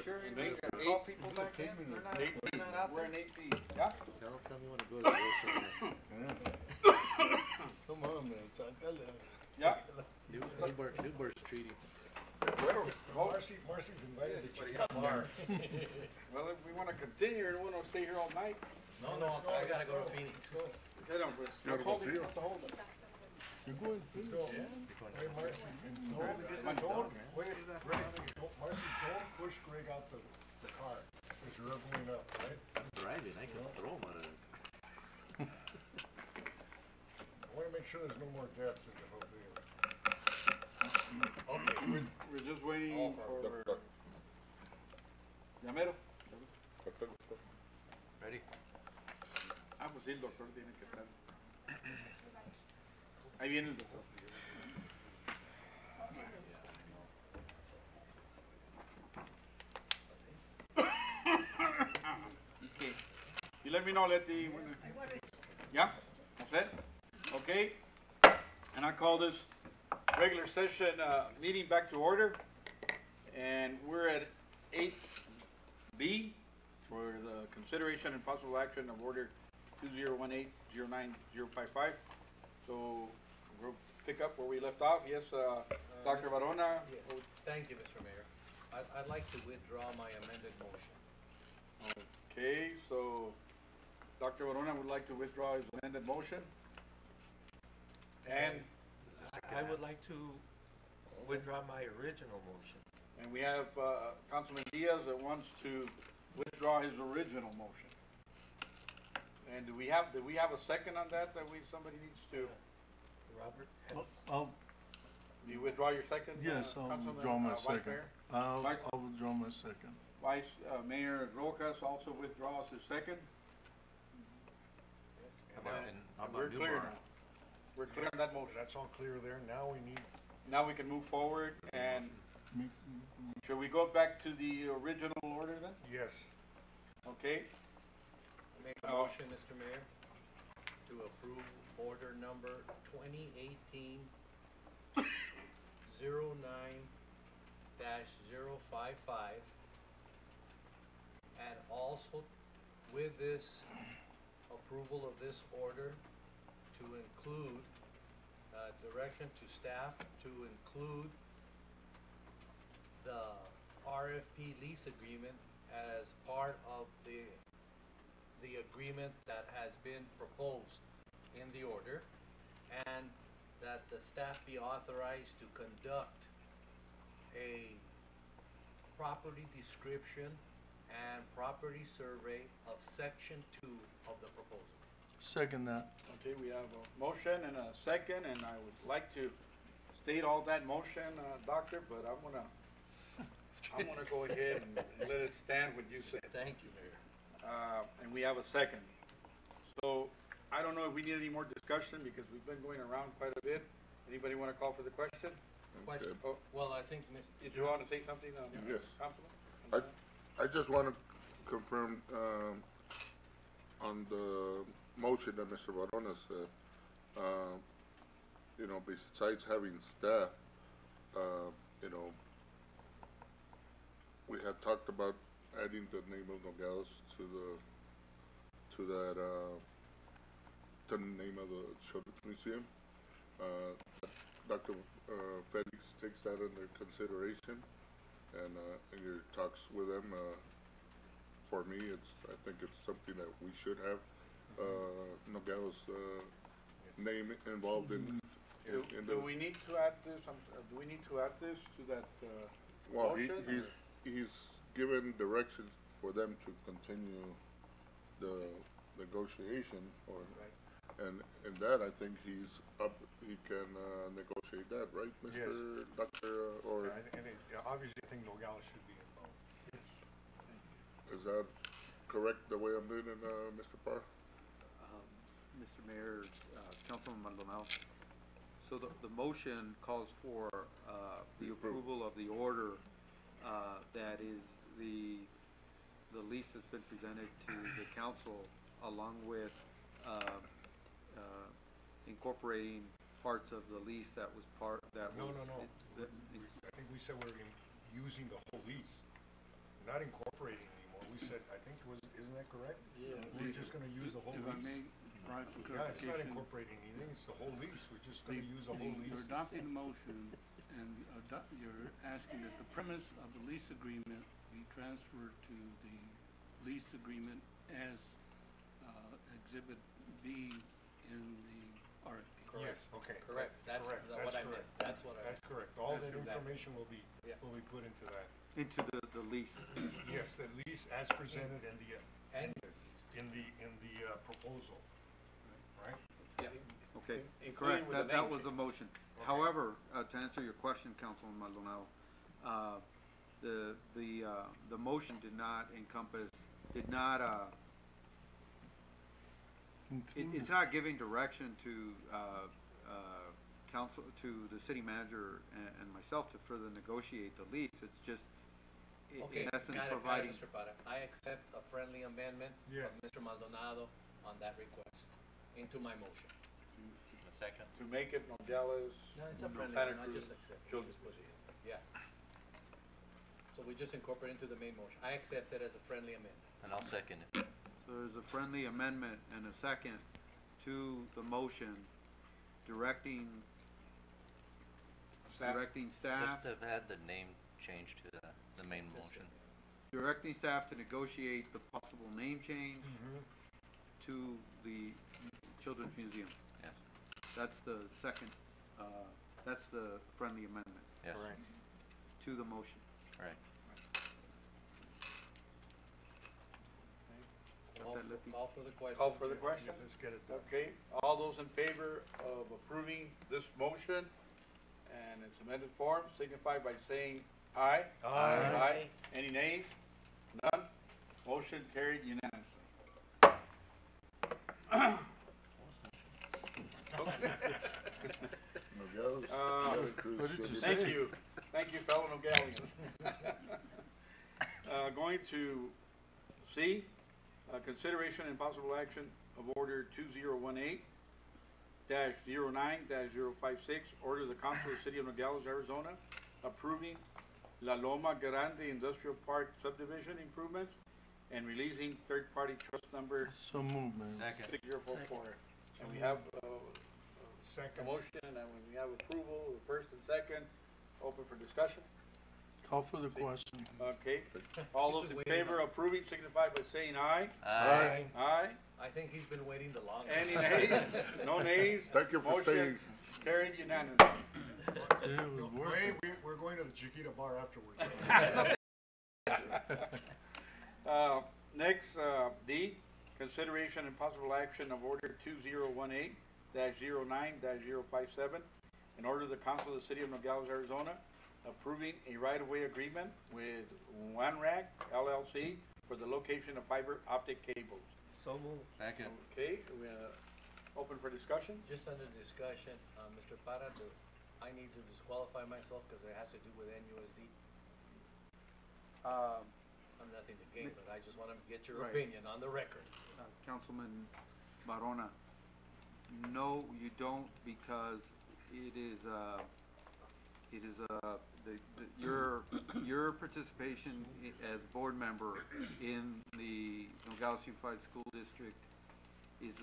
sure you ain't gonna call people back in? They're not out there. We're in 8 feet. Yeah?
Tell me when to go to
Come on, man, sácala.
Yeah.
Newburgh's treaty.
Marcy's invited to Chicago.
Well, if we want to continue and we want to stay here all night,
No, I gotta go to Phoenix.
head on, Chris.
Gotta go see her.
Hold it.
You're going to go. Hey, Marcy, and don't, wait, Greg, Marcy, don't push Greg out the car, because you're opening up, right?
I'm driving, I can throw him out of it.
I want to make sure there's no more deaths in the whole deal.
Okay, we're just waiting for... Llamero.
Ready?
Ah, pues sí, el doctor tiene que estar. Ahí viene el doctor. Okay. You let me know, Letty. Yeah? That's it? Okay. And I call this regular session meeting back to order. And we're at 8B for the consideration and possible action of order 2018-09055. So we'll pick up where we left off. Yes, Dr. Varona.
Yes. Thank you, Mr. Mayor. I'd like to withdraw my amended motion.
Okay, so Dr. Varona would like to withdraw his amended motion. And
I would like to withdraw my original motion.
and we have Councilman Diaz that wants to withdraw his original motion. And do we have a second on that somebody needs to?
Robert?
Do you withdraw your second?
Yes, I'll
Councilman,
withdraw my
Vice
second.
Mayor?
I'll withdraw my second.
Vice Mayor Rojas also withdraws his second.
And how
And we're
about
clear
Newburgh?
now. We're clear on that motion.
That's all clear there. Now we need,
Now we can move forward, and should we go back to the original order then?
yes.
Okay,
Make a motion, Mr. Mayor, to approve order number 2018-09-055, and also with this approval of this order to include direction to staff to include the RFP lease agreement as part of the agreement that has been proposed in the order, and that the staff be authorized to conduct a property description and property survey of section 2 of the proposal.
Second that.
okay, we have a motion and a second, and I would like to state all that motion, Doctor, but I'm gonna go ahead and let it stand what you said.
Thank you, Mayor.
And we have a second. So I don't know if we need any more discussion because we've been going around quite a bit. Anybody want to call for the question?
Question.
Oh,
Well, I think
did you want to say something,
Yes.
Councilman?
I just want to confirm on the motion that Mr. Varona said, besides having staff, we had talked about adding the name of Nogales to the name of the Children's Museum. Dr. Felix takes that under consideration, and in your talks with them, for me, I think it's something that we should have Nogales' name involved in.
Do we need to add this? Do we need to add this to that
Well,
motion?
he's given directions for them to continue the negotiation, and in that I think he can negotiate that, right, Mr. Doctor?
Obviously, I think Nogales should be involved.
Is that correct the way I'm doing it, Mr. Parr?
Mr. Mayor, Councilman Maldonado. So the motion calls for the approval of the order that is the lease that's been presented to the council, along with incorporating parts of the lease that was part, that
No.
was...
I think we said we're using the whole lease, not incorporating anymore. We said, I think, isn't that correct?
Yeah.
We're just gonna use the whole
If I
lease.
may provide some
Yeah, it's not
clarification.
incorporating anything, it's the whole lease. We're just gonna use the whole
You're
lease.
adopting the motion, and you're asking that the premise of the lease agreement be transferred to the lease agreement as Exhibit B in the RFP.
Yes, okay.
Correct. That's
Correct.
what I meant.
correct.
That's what I
That's
meant.
correct. All
That's
that
exactly.
information will be put into that.
Into the lease.
Yes, the lease as presented in the,
And
in the proposal, right?
yeah.
Okay,
Including
correct,
with the
that
name
was the motion. However, to answer your question, Councilman Maldonado, the motion did not encompass, it's not giving direction to council, to the city manager and myself to further negotiate the lease. It's just,
Okay,
in essence,
got it,
providing.
Mr. Para. I accept a friendly amendment
Yes.
of Mr. Maldonado on that request into my motion.
A second.
To make it Nogales.
No, it's a friendly,
Santa
one. I
Cruz
just accept. it.
Children's
Just put it in. Yeah. So we just incorporate into the main motion. I accept it as a friendly amendment.
And I'll second it.
So there's a friendly amendment and a second to the motion directing
Staff.
Just
staff,
to have had the name changed to the main motion.
directing staff to negotiate the possible name change to the Children's Museum.
Yes.
That's the second, that's the friendly amendment
Yes.
Correct.
to the motion.
Right.
Call
that, Lippy?
call for the question.
Call for the question?
Yeah, let's get it done.
Okay, all those in favor of approving this motion and its amended form signify by saying aye.
Aye.
Any nays? None? Motion carried unanimously.
Nogales,
Uh,
Santa Cruz,
what did you
Children's-
say?
Thank you, fellow Nogalians. Going to C, consideration and possible action of order 2018-09-056, order the Council of the City of Nogales, Arizona, approving La Loma Grande Industrial Park subdivision improvements and releasing third-party trust number
So moved, man.
Second.
6044. And we have a
Second.
motion, and we have approval, the first and second, open for discussion.
Call for the question.
Okay, all those in favor of approving signify by saying aye.
Aye.
Aye.
I think he's been waiting the longest.
Any nays? No nays?
Thank you for
Motion carried unanimously.
We're going to the Chiquita bar afterwards.
Next, D, consideration and possible action of order 2018-09-057, in order the Council of the City of Nogales, Arizona, approving a right-of-way agreement with OneRack LLC for the location of fiber optic cables.
So moved.
Second.
Okay, we open for discussion?
Just under discussion, Mr. Para, I need to disqualify myself because it has to do with NUSD. I'm nothing to gain, but I just want to get your
Right.
opinion on the record.
Councilman Barona, no, you don't, because it is, your participation as board member in the Nogales Unified School District is,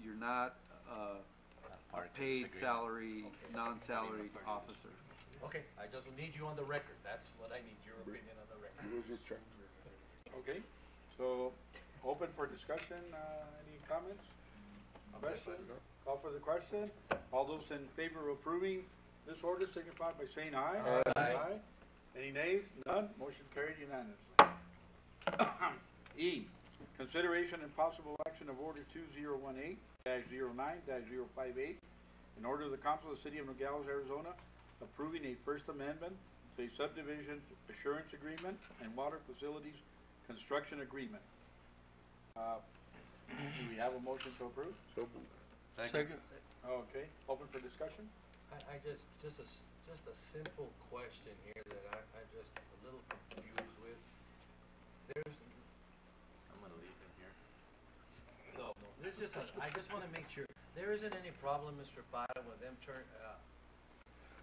you're not a
Part of this
paid
agreement.
salary,
Okay.
non-salary
Part of
officer.
Okay, I just need you on the record. That's what I need, your opinion on the record.
Where's your check?
Okay, so open for discussion, any comments? Questions? Call for the question. All those in favor of approving this order signify by saying aye.
Aye.
Any nays? None? Motion carried unanimously. E, consideration and possible action of order 2018-09-058, in order of the Council of the City of Nogales, Arizona, approving a First Amendment to a subdivision assurance agreement and water facilities construction agreement. Do we have a motion to approve?
So moved.
Second.
Okay, open for discussion?
I just a simple question here that I'm just a little confused with.
I'm gonna leave him here.
No, this is I just want to make sure there isn't any problem, Mr. Para, with them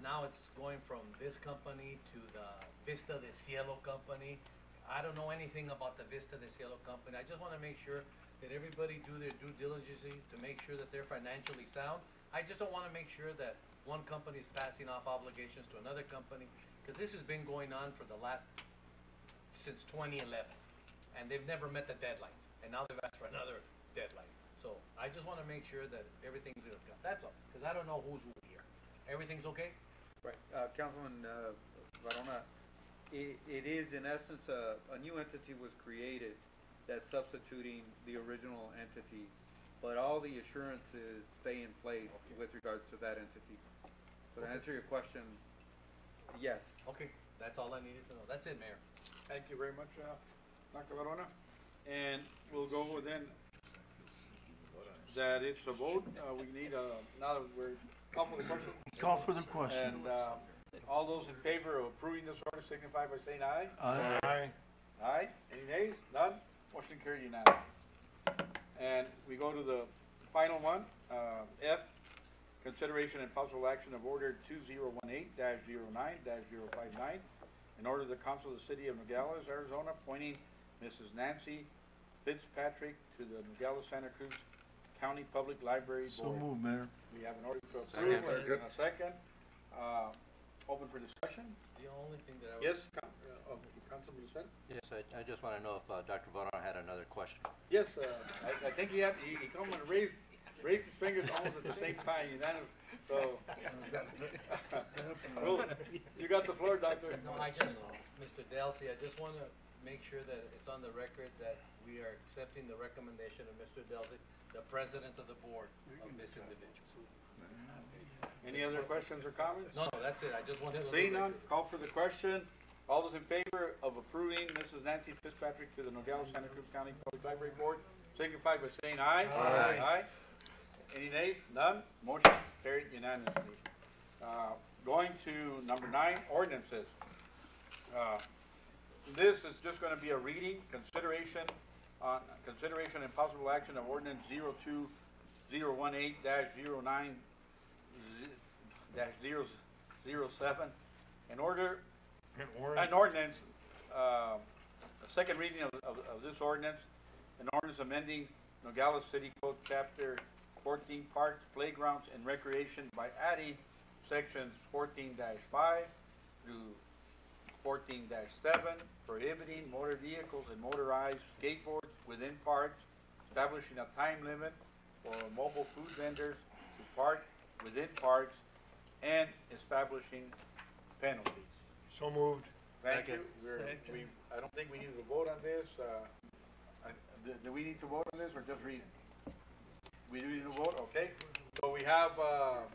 now it's going from this company to the Vista de Cielo company. I don't know anything about the Vista de Cielo company. I just want to make sure that everybody do their due diligence to make sure that they're financially sound. I just don't want to make sure that one company is passing off obligations to another company, because this has been going on for since 2011, and they've never met the deadlines, and now they've asked for another deadline. So I just want to make sure that everything's in. That's all, because I don't know who's who here. Everything's okay?
Right, Councilman Varona, it is in essence a new entity was created that's substituting the original entity, but all the assurances stay in place with regards to that entity. So to answer your question, yes.
Okay, that's all I needed to know. That's it, Mayor.
Thank you very much, Dr. Varona. And we'll go with then that it's a vote. We need now that we're call for the question.
Call for the question.
And all those in favor of approving this order signify by saying aye.
Aye.
Aye. Any nays? None. Motion carried unanimously. And we go to the final one, F, consideration and possible action of order 2018-09-059, in order the council of the city of Nogales, Arizona, appointing Mrs. Nancy Fitzpatrick to the Nogales Santa Cruz County Public Library Board.
So moved, Mayor.
We have an order to approve and a second. Open for discussion.
The only thing that I
Yes, Councilman Lucero?
Yes, I just want to know if Dr. Varona had another question.
Yes, I think he come and raised his fingers almost at the same time, unanimous. So, well, you got the floor, Doctor.
No, Mr. Delsey, I just want to make sure that it's on the record that we are accepting the recommendation of Mr. Delsey, the president of the board of this individual.
Any other questions or comments?
No, that's it. I just wanted to.
Seeing none, call for the question. All those in favor of approving Mrs. Nancy Fitzpatrick to the Nogales Santa Cruz County Public Library Board, signify by saying aye.
Aye.
Aye. Any nays? None. Motion carried unanimously. Going to number 9, ordinances. This is just going to be a reading, consideration and possible action of ordinance 02018-09-007. An ordinance, a second reading of this ordinance, an ordinance amending Nogales City Code Chapter 14 Parks, Playgrounds, and Recreation by adding sections 14-5 through 14-7, prohibiting motor vehicles and motorized skateboards within parks, establishing a time limit for mobile food vendors to park within parks, and establishing penalties.
So moved.
Thank you.
Second.
I don't think we need to vote on this. Do we need to vote on this or just read? We do need to vote, okay. So we have a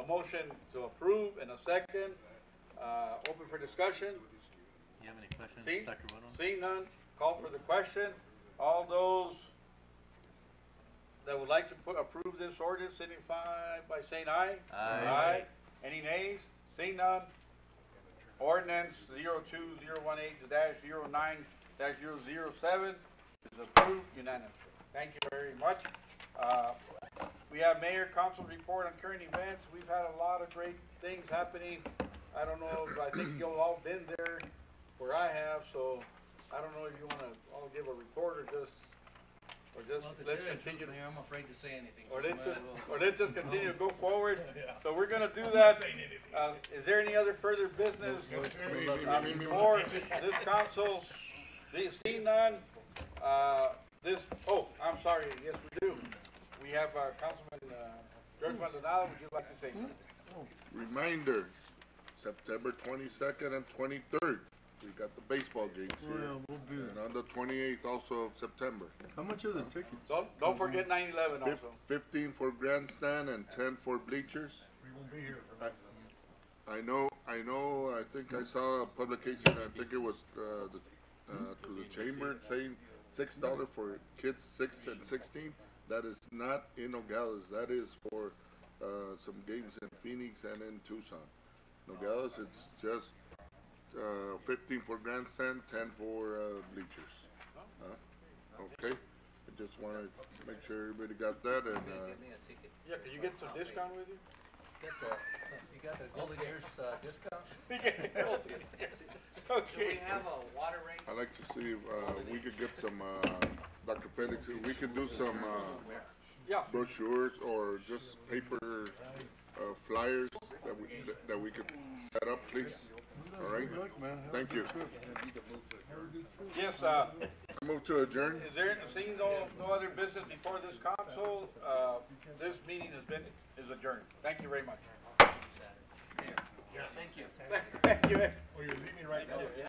motion to approve and a second. Open for discussion.
Do you have any questions,
See?
Dr. Varona?
Seeing none, call for the question. All those that would like to approve this ordinance signify by saying aye.
Aye.
Any nays? Seeing none, ordinance 02018-09-007 is approved unanimously. Thank you very much. We have Mayor Council report on current events. We've had a lot of great things happening. I don't know, I think you've all been there where I have, so I don't know if you want to all give a report or just let's continue.
Mayor, I'm afraid to say anything.
Or let's just continue to go forward. So we're going to do that. Is there any other further business before this council? Seeing none, I'm sorry. Yes, we do. We have Councilman George Maldonado. Would you like to say something?
Reminder, September 22nd and 23rd, we got the baseball games here.
Yeah, we'll be there.
And on the 28th also of September.
How much are the tickets?
Don't forget 9/11 also.
15 for grandstand and 10 for bleachers.
We won't be here for that.
I know, I think I saw a publication, I think it was to the chamber saying $6 for kids 6 and 16. That is not in Nogales, that is for some games in Phoenix and in Tucson. Nogales, it's just 15 for grandstand, 10 for bleachers. Okay, I just wanted to make sure everybody got that. And
Give me a ticket.
Yeah, could you get some discount with you?
You got the Golden Years discount?
Do we have a water rate?
I'd like to see if we could get some, Dr. Felix, if we could do some brochures or just paper flyers that we could set up, please. All right? Thank you.
Yes,
Move to adjourn.
is there, seeing no other business before this council, this meeting is adjourned. Thank you very much.
Thank you.
Thank you.
Oh, you're leaving right now?